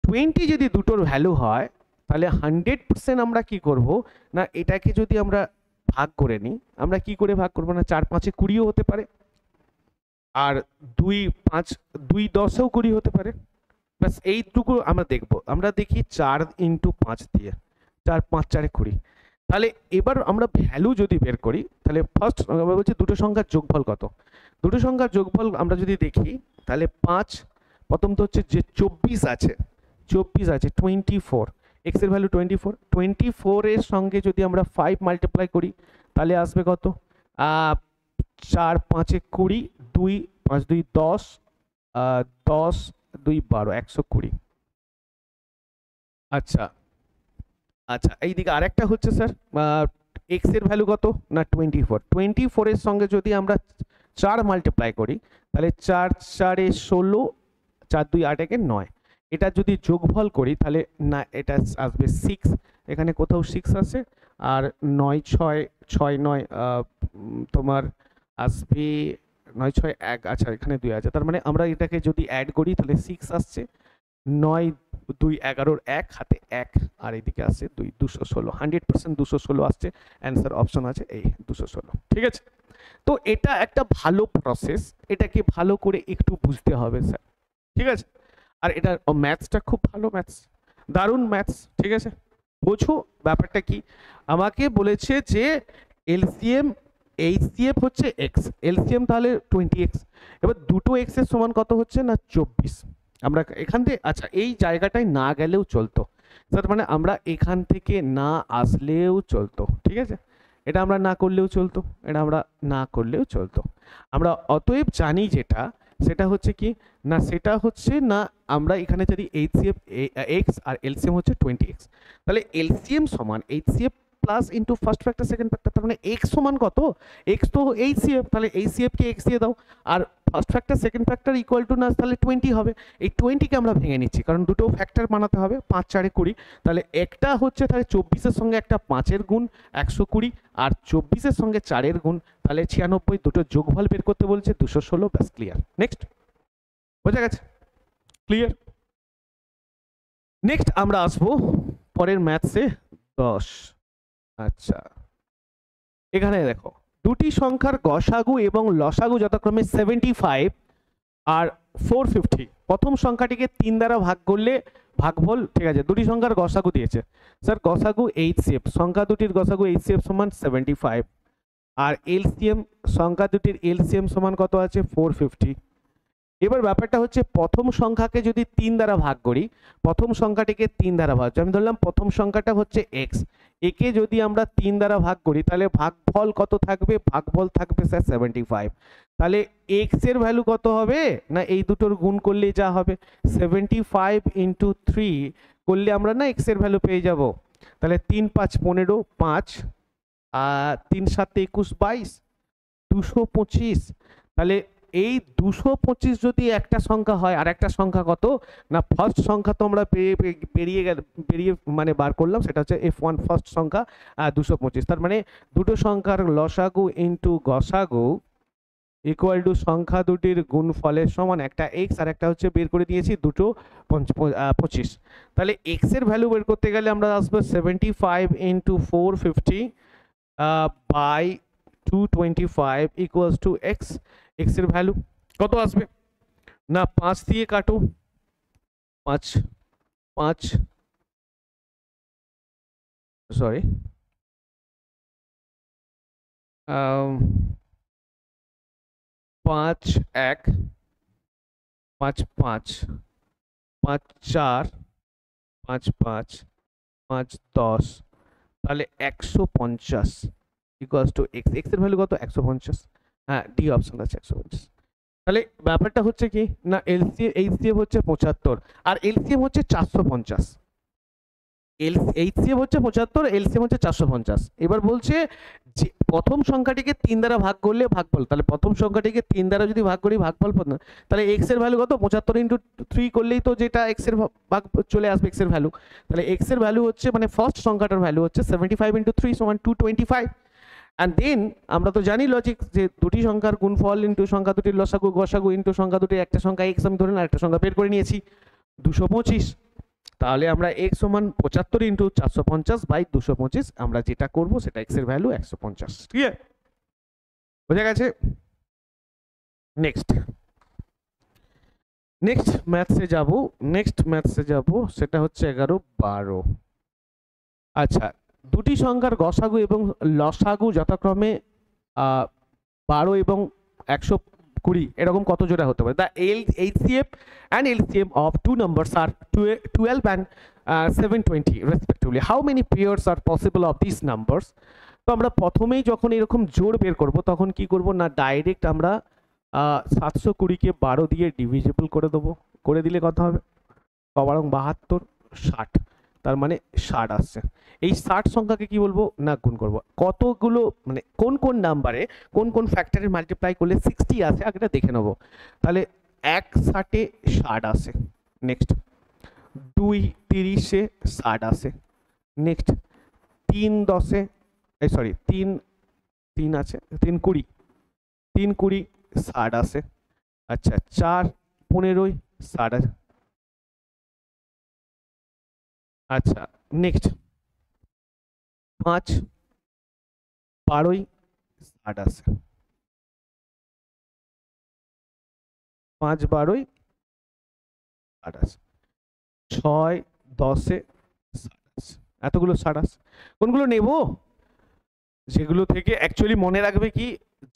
A: 20 যদি দুটোর ভ্যালু হয় তাহলে 100% আমরা কি করব না এটাকে যদি আমরা ভাগ করে নিই, আমরা কি করে ভাগ করবো না 4 5 20ও হতে পারে, আর 2 5 2 10ও 20 হতে পারে, ব্যাস এইটুকু আমরা দেখব। আমরা দেখি 4 ইন্টু 5 দিয়ে, 4 5 4 20। তাহলে এবার আমরা ভ্যালু যদি বের করি তাহলে ফার্স্ট বলছি দুটো সংখ্যার যোগফল কত, দুটো সংখ্যার যোগফল আমরা যদি দেখি তাহলে 5 প্রথম তো হচ্ছে যে 24 আছে 24 x এর ভ্যালু 24 এর সঙ্গে যদি আমরা 5 মাল্টিপ্লাই করি তাহলে আসবে কত 4 5 20, 2 5 2 10, 10 2 12, 120। আচ্ছা আচ্ছা এইদিকে আরেকটা হচ্ছে স্যার x এর ভ্যালু কত না 24 এর সঙ্গে যদি আমরা 4 মাল্টিপ্লাই করি তাহলে 4 4 এ 16, 4 2 8 1 9, এটা যদি যোগফল করি তাহলে না এটা আসবে 6, এখানে কোথাও 6 আছে, আর 9 6 6 9 তোমার আসবে 9 6 1, আচ্ছা এখানে 2 আছে, তার মানে আমরা এটাকে যদি অ্যাড করি তাহলে 6 আসছে, 9 2 11 1 হাতে 1, আর এদিকে আসছে 2 216, 100% 216 আসছে, অ্যান্সার অপশন আছে এই 216। ঠিক আছে, তো এটা একটা ভালো প্রসেস, এটাকে ভালো করে একটু বুঝতে হবে স্যার। ঠিক আছে, আর এটা ম্যাথসটা খুব ভালো ম্যাথস, দারুণ ম্যাথস। ঠিক আছে, বোঝো ব্যাপারটা কি। আমাকে বলেছে যে LCM HCF হচ্ছে x, LCM তাহলে 20x, এবার দুটো x এর সমান কত হচ্ছে না 24। আমরা এখান থেকে আচ্ছা এই জায়গাটায় না গেলেও চলতো স্যার, মানে আমরা এখান থেকে না আসলেও চলতো। ঠিক আছে, এটা আমরা না করলেও চলতো, এটা আমরা না করলেও চলতো। আমরা অতএব জানি যেটা সেটা হচ্ছে কি না, সেটা হচ্ছে না আমরা এখানে যদি HCF x আর LCM হচ্ছে 20x, তাহলে LCM সমান HCF plus into first factor second factor, তার মানে x সমান কত, x তো HCF, তাহলে HCF কে x দিয়ে দাও, আর first factor second factor equal to না তাহলে 20 হবে। এই 20কে আমরা ভেঙে নিচ্ছি কারণ দুটো ফ্যাক্টর বানাতে হবে, 5 4 20, তাহলে একটা হচ্ছে তাহলে 24-এর সঙ্গে একটা 5-এর গুণ 120, আর 24-এর সঙ্গে 4-এর গুণ তাহলে 96, দুটো যোগফল বের করতে বলছে 216, ব্যাস ক্লিয়ার। নেক্সট, বোঝা গেছে? ক্লিয়ার। নেক্সট আমরা আসবো পরের ম্যাথসে 10। আচ্ছা এখানে দেখো দুটি সংখ্যার গসাগু এবং লসাগু যথাক্রমে 75 আর 450। প্রথম সংখ্যাটিকে 3 দ্বারা ভাগ করলে ভাগফল, ঠিক আছে, দুটি সংখ্যার গসাগু দিয়েছে স্যার, গসাগু HCF, সংখ্যা দুটির গসাগু HCF সমান 75, আর LCM সংখ্যা দুটির LCM সমান কত আছে 450। এবার ব্যাপারটা হচ্ছে প্রথম সংখ্যাকে যদি 3 দ্বারা ভাগ করি, প্রথম সংখ্যাটিকে 3 দ্বারা ভাগ, আমি ধরলাম প্রথম সংখ্যাটা হচ্ছে x, একে যদি আমরা 3 দ্বারা ভাগ করি তাহলে ভাগফল কত থাকবে, ভাগফল থাকবে স্যার 75। তাহলে x এর ভ্যালু কত হবে না এই দুটোর গুণ করলে যা হবে 75 ইন্টু 3 করলে আমরা না x এর ভ্যালু পেয়ে যাব। তাহলে 3 5 15, 5 আর 3 7 21 22, 225, তাহলে এই 225 যদি একটা সংখ্যা হয় আর একটা সংখ্যা কত না ফার্স্ট সংখ্যা তো আমরা পেরিয়ে মানে বার করলাম, সেটা হচ্ছে f1 ফার্স্ট সংখ্যা 225। তার মানে দুটো সংখ্যার লসাগু ইনটু গসাগু ইকুয়াল টু সংখ্যা দুটির গুণফলের সমান, একটা এক্স আর একটা হচ্ছে বের করে দিয়েছি 225। তাহলে এক্স এর ভ্যালু বের করতে গেলে আমরা আসবো 75 into 450 by 225 equals to X. X এর ভ্যালু কত আসবে না 5 দিয়ে কাটো, 5 5 সরি 5 1 5 5 5 4 5 5 5 10, তাহলে 150 ইকুয়ালস টু এক্স। এক্স এর ভ্যালু কত 150, হ্যাঁ ডি অপশন আছে 150। তাহলে ব্যাপারটা হচ্ছে কি না এইচসিএফ হচ্ছে 75 আর এলসিএম হচ্ছে 450। এইচসিএফ হচ্ছে 75, এলসিএম হচ্ছে 450। এবার বলছে যে প্রথম সংখ্যাটিকে 3 দ্বারা ভাগ করলে ভাগফল, তাহলে প্রথম সংখ্যাটিকে 3 দ্বারা যদি ভাগ করি ভাগফল না, তাহলে এক্স এর ভ্যালু কত 75 ইন্টু 3 করলেই তো যেটা এক্স এর ভাগ চলে আসবে এক্স এর ভ্যালু। তাহলে এক্স এর ভ্যালু হচ্ছে মানে ফার্স্ট সংখ্যাটার ভ্যালু হচ্ছে 75 ইন্টু 3 সমান 225। অ্যান্ড দেন আমরা তো জানি লজিক যে দুটি সংখ্যার গুণফল ইন্টু সংখ্যা দুটির লসাগু গসাগু ইন্টু সংখ্যা দুটির একটা সংখ্যা এক্স আমি ধরে না একটা সংখ্যা বের করে নিয়েছি 225। তাহলে আমরা x সমান 75 ইন্টু 450 বাই 225, আমরা যেটা করব সেটা x এর ভ্যালু 150। ঠিক আছে, বোঝা গেছে? নেক্সট ম্যাথসে যাব, সেটা হচ্ছে 11 12। আচ্ছা, দুটি সংখ্যার গসাগু এবং লসাগু যথাক্রমে 12 এবং 120 এরকম কত জোড়া হতে পারে? The HCF and LCM of two numbers are 12 and 720 respectively. How many pairs are possible of these numbers? তো আমরা প্রথমেই যখন এরকম জোড় বের করব তখন কি করব না ডাইরেক্ট আমরা 720 কে 12 দিয়ে ডিভিজিবল করে দেবো, করে দিলে কত হবে 72 60, তার মানে 60 আসছে। এই 60 সংখ্যাকে কি বলবো না গুণ করব, কতগুলো মানে কোন কোন নাম্বারে কোন কোন ফ্যাক্টরের মাল্টিপ্লাই করলে 60 আসে আগেটা দেখে নেব। তাহলে 1 60 60 আসে, নেক্সট 2 30 60 আসে, নেক্সট 3 10 সরি 3 3 আছে 3 20 3 20 60 আসে। আচ্ছা 4 15 60 আছে। আচ্ছা নেক্সট 5 12 60 আসে, 5 12 60 আসে, 6 10 60 আসে, এতগুলো 60 আসে। কোনগুলো নেব? যেগুলো থেকে অ্যাকচুয়ালি মনে রাখবে কি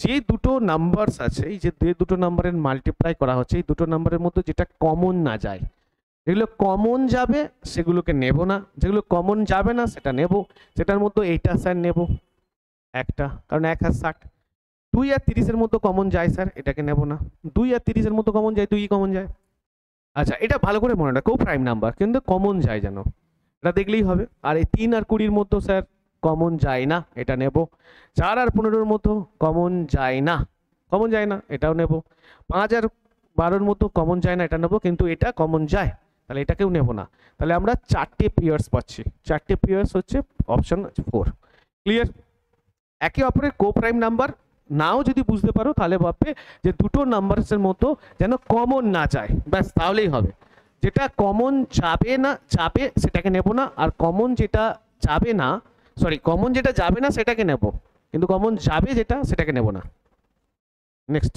A: যে দুটো নাম্বারস আছে, এই যে দুটো নাম্বারের মাল্টিপ্লাই করা হচ্ছে এই দুটো নাম্বারের মধ্যে যেটা কমন না যায়, যেগুলো কমন যাবে সেগুলোকে নেব না, যেগুলো কমন যাবে না সেটা নেব। সেটার মধ্যে এইটা স্যার নেব একটা, কারণ 1 আর 60। 2 আর 30 এর মধ্যে কমন যায় স্যার, এটাকে নেব না। 2 আর 30 এর মধ্যে কমন যায়, 2 কমন যায়। আচ্ছা এটা ভালো করে মনে রাখো, প্রাইম নাম্বার কিন্তু কমন যায় যেন, এটা দেখলেই হবে। আর এই 3 আর 20 এর মধ্যে স্যার কমন যায় না, এটা নেব। 4 আর 15 এর মধ্যে কমন যায় না, এটাও নেব। 5 আর 12 এর মধ্যে কমন যায় না, এটা নেব, কিন্তু এটা কমন যায়, তাহলে এটাকেও নেব না। তাহলে আমরা 4টে পেয়ার্স পাচ্ছি, 4টে পেয়ার্স হচ্ছে অপশন 4। ক্লিয়ার? একে অপরের কো প্রাইম নাম্বার নাও যদি বুঝতে পারো তাহলে ভাববে যে দুটো নাম্বারসের মতো যেন কমন না যায়, ব্যাস তাহলেই হবে। যেটা কমন যাবে সেটাকে নেব না, আর কমন যেটা যাবে না সেটাকে নেব, কিন্তু কমন যাবে যেটা সেটাকে নেব না। নেক্সট।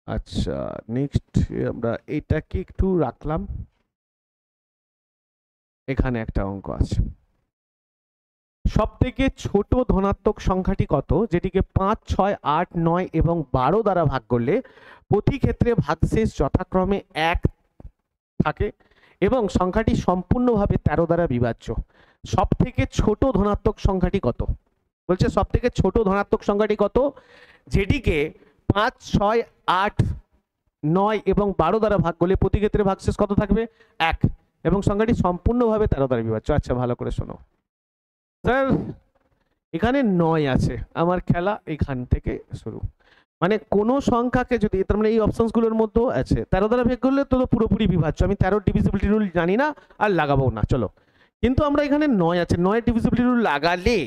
A: আচ্ছা নেক্সট আমরা এটাকে একটু রাখলাম, এখানে একটা অঙ্ক আছে। সবথেকে ছোট ধনাত্মক সংখ্যাটি কত যেটিকে 5 6 8 9 এবং 12 দ্বারা ভাগ করলে প্রতি ক্ষেত্রে ভাগশেষ যথাক্রমে 1 থাকে এবং সংখ্যাটি সম্পূর্ণভাবে 13 দ্বারা বিভাজ্য? সবথেকে ছোট ধনাত্মক সংখ্যাটি কত? বলছে সবথেকে ছোট ধনাত্মক সংখ্যাটি কত যেটিকে 5 6 8 9 এবং 12 দ্বারা ভাগ করলে প্রতি ক্ষেত্রে ভাগশেষ কত থাকবে 1 এবং সংখ্যাটি সম্পূর্ণভাবে 13 দ্বারা বিভাজ্য। আচ্ছা ভালো করে শোনো স্যার, এখানে 9 আছে, আমার খেলা এখান থেকে শুরু। মানে কোনো সংখ্যাকে যদি, তার মানে এই অপশনসগুলোর মধ্যেও আছে 13 দ্বারা ভাগ করলে তো পুরোপুরি বিভাজ্য। আমি 13 ডিভিজিবিলিটি রুল জানি না আর লাগাবো না, চলো। কিন্তু আমরা এখানে 9 আছে, 9 ডিভিজিবিলিটি রুল লাগালে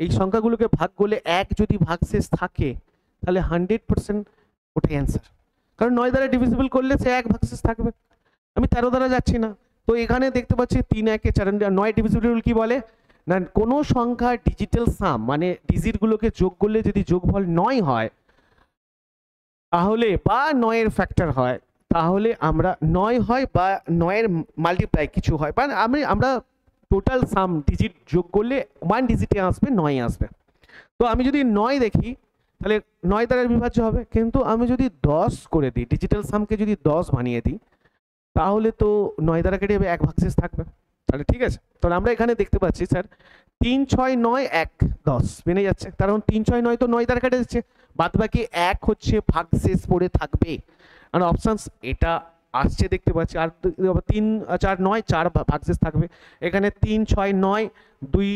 A: এই সংখ্যাগুলোকে ভাগ করলে 1 যদি ভাগশেষ থাকে তাহলে 100% ওটাই অ্যান্সার, কারণ 9 দ্বারা ডিভিজিবল করলে সে 1 ভাগশেষ থাকবে। আমি 13 দ্বারা যাচ্ছি না, তো এখানে দেখতে পাচ্ছি 3 1 4। 9 ডিভিজিবিলিটি রুল কি বলে না, কোনো সংখ্যা ডিজিটাল সাম মানে ডিজিটগুলোকে যোগ করলে যদি যোগফল 9 হয় তাহলে, বা 9 এর ফ্যাক্টর হয়, তাহলে আমরা 9 হয় বা 9 এর মাল্টিপ্লাই কিছু হয়, বা আমরা টোটাল সাম ডিজিট যোগ করলে 1 ডিজিটে আসবে 9 আসবে। তো আমি যদি 9 দেখি তাহলে 9 দ্বারা বিভাজ্য হবে, কিন্তু আমি যদি 10 করে দিই, ডিজিটাল সামকে যদি 10 বানিয়ে দিই তাহলে তো 9 দ্বারা কেটে যাবে, 1 ভাগশেষ থাকবে। তাহলে ঠিক আছে, তাহলে আমরা এখানে দেখতে পাচ্ছি স্যার 3 6 9 1 10 বেড়ে যাচ্ছে, কারণ 3 6 9 তো 9 দ্বারা কেটে যাচ্ছে, বাদ বাকি 1 হচ্ছে ভাগশেষ পড়ে থাকবে। আর অপশনস এটা আসছে দেখতে পাচ্ছি, আর 3 4 9 4 ভাগশেষ থাকবে। এখানে 3 6 9 2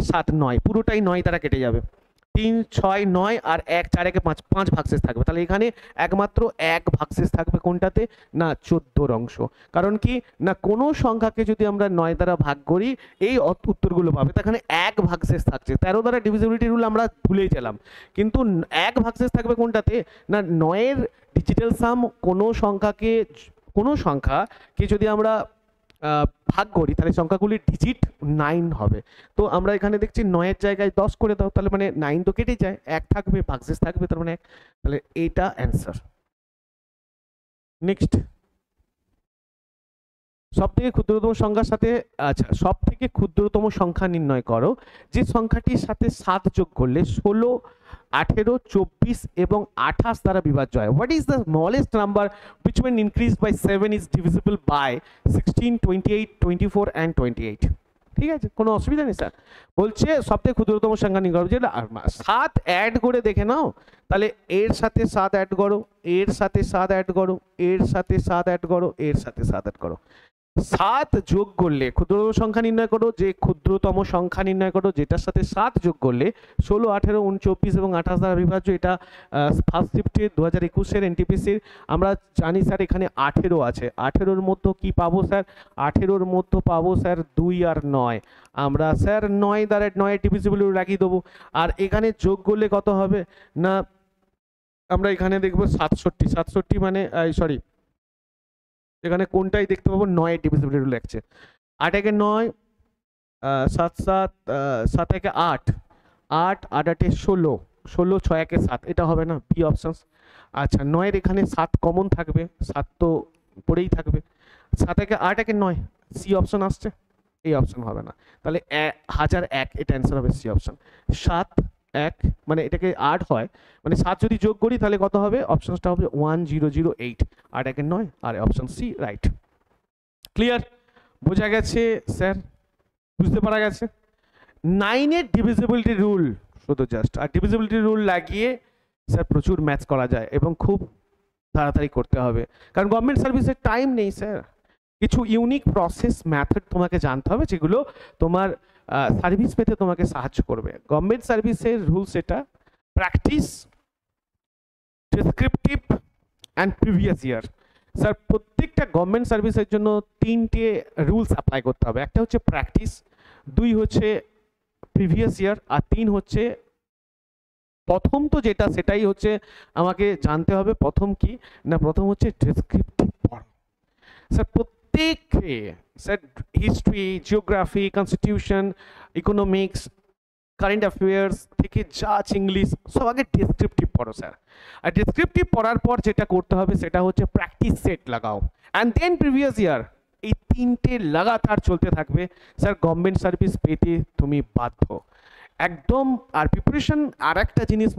A: 7 9 পুরোটাই 9 দ্বারা কেটে যাবে। 3 6 9 আর 1 4 একে 5 5 ভাগশেষ থাকবে। তাহলে এখানে একমাত্র 1 ভাগশেষ থাকবে কোনটাতে না 14 অংশ। কারণ কি না, কোনো সংখ্যাকে যদি আমরা 9 দ্বারা ভাগ করি এই উত্তরগুলো পাবে, তো এখানে 1 ভাগশেষ থাকছে। 13 দ্বারা ডিভিজিবিলিটি রুল আমরা ভুলেই গেলাম, কিন্তু 1 ভাগশেষ থাকবে কোনটাতে না 9 এর ডিজিটাল সাম। কোনো সংখ্যাকে যদি আমরা ভাগ করি তাহলে সংখ্যাগুলির ডিজিট 9 হবে। তো আমরা এখানে দেখছি 9 এর জায়গায় 10 করে দাও, তাহলে মানে 9 তো কেটে যায়, 1 থাকবে, ভাগশেষ থাকবে, তার মানে 1। তাহলে এটা অ্যান্সার। নেক্সট, সব থেকে ক্ষুদ্রতম সংখ্যার সাথে, আচ্ছা, সব থেকে ক্ষুদ্রতম সংখ্যা নির্ণয় করো যে সংখ্যাটির সাথে 7 যোগ করলে 16 18 24 এবং 28 দ্বারা বিভাজ্য হয়। What is the smallest number which when increased by 7 is divisible by 16 28 24 and 28? ঠিক আছে, কোনো অসুবিধা নেই স্যার। বলছে সব থেকে ক্ষুদ্রতম সংখ্যা নির্ণয় করো, যেটা 7 অ্যাড করে দেখে নাও, তাহলে এর সাথে 7 অ্যাড করো, এর সাথে 7 অ্যাড করো, এর সাথে 7 অ্যাড করো, এর সাথে 7 অ্যাড করো। 7 যোগ করলে ক্ষুদ্রতম সংখ্যা নির্ণয় করো, যে ক্ষুদ্রতম সংখ্যা নির্ণয় করো যেটার সাথে 7 যোগ করলে 16 18 29 এবং 28 দ্বারা বিভাজ্য। এটা ফার্স্ট শিফটে 2021-এর এনটিপিসির। আমরা জানি স্যার এখানে 18 আছে, 18-র মধ্যে কি পাবো স্যার, 18-র মধ্যে পাবো স্যার 2 আর 9। আমরা স্যার 9 দ্বারা 9 ডিভিজিবল রাখিয়ে দেবো, আর এখানে যোগ করলে কত হবে না, আমরা এখানে দেখবো 67 মানে সরি, এখানে কোনটাই দেখতে পাবো 9 ডিভিজিবিলিটি রুল লাগছে। 8 একে 9 7 7 7 একে 8 8 8 8 16 16 6 একে 7, এটা হবে না, বি অপশনস। আচ্ছা, 9 এর এখানে 7 কমন থাকবে, 7 তো পড়েই থাকবে। 7 একে 8 একে 9, সি অপশন আসছে, এই অপশন হবে না। তাহলে 1001, এটা অ্যান্সার হবে সি অপশন। 7 1 মানে এটাকে 8 হয়, মানে 7 যদি যোগ করি তাহলে কত হবে, অপশনসটা হবে 1008। 8 1 9 আর অপশন সি রাইট। ক্লিয়ার, বোঝা গেছে স্যার, বুঝতে পারা গেছে। 9 এর ডিভিজিবিলিটি রুল শুধু জাস্ট, আর ডিভিজিবিলিটি রুল লাগিয়ে স্যার প্রচুর ম্যাথস করা যায় এবং খুব তাড়াতাড়ি করতে হবে, কারণ গভর্নমেন্ট সার্ভিসের টাইম নেই স্যার। কিছু ইউনিক প্রসেস মেথড তোমাকে জানতে হবে যেগুলো তোমার সার্ভিস পেতে তোমাকে সাহায্য করবে। গভর্নমেন্ট সার্ভিসের রুলস এটা practice, descriptive and previous year. Sir প্রত্যেকটা গভর্নমেন্ট সার্ভিসের জন্য 3টে রুলস অ্যাপ্লাই করতে হবে। একটা হচ্ছে প্র্যাকটিস, 2 হচ্ছে প্রিভিয়াস ইয়ার, আর 3 হচ্ছে প্রথম। তো যেটা সেটাই হচ্ছে আমাকে জানতে হবে। প্রথম কি না, প্রথম হচ্ছে ডেসক্রিপটিভ পড়া। স্যার প্রত্যেকে sir history, geography, constitution, economics, current affairs থেকে যা আছে ইংলিশ সব আগে ডেসক্রিপটিভ পড়ো স্যার। আর ডেসক্রিপটিভ পড়ার পর যেটা করতে হবে সেটা হচ্ছে প্র্যাকটিস সেট লাগাও, অ্যান্ড দেন প্রিভিয়াস ইয়ার। এই 3টে লাগাতার চলতে থাকবে স্যার, গভর্নমেন্ট সার্ভিস পেতে তুমি বাধ্য একদম। আর প্রিপারেশন আর একটা জিনিস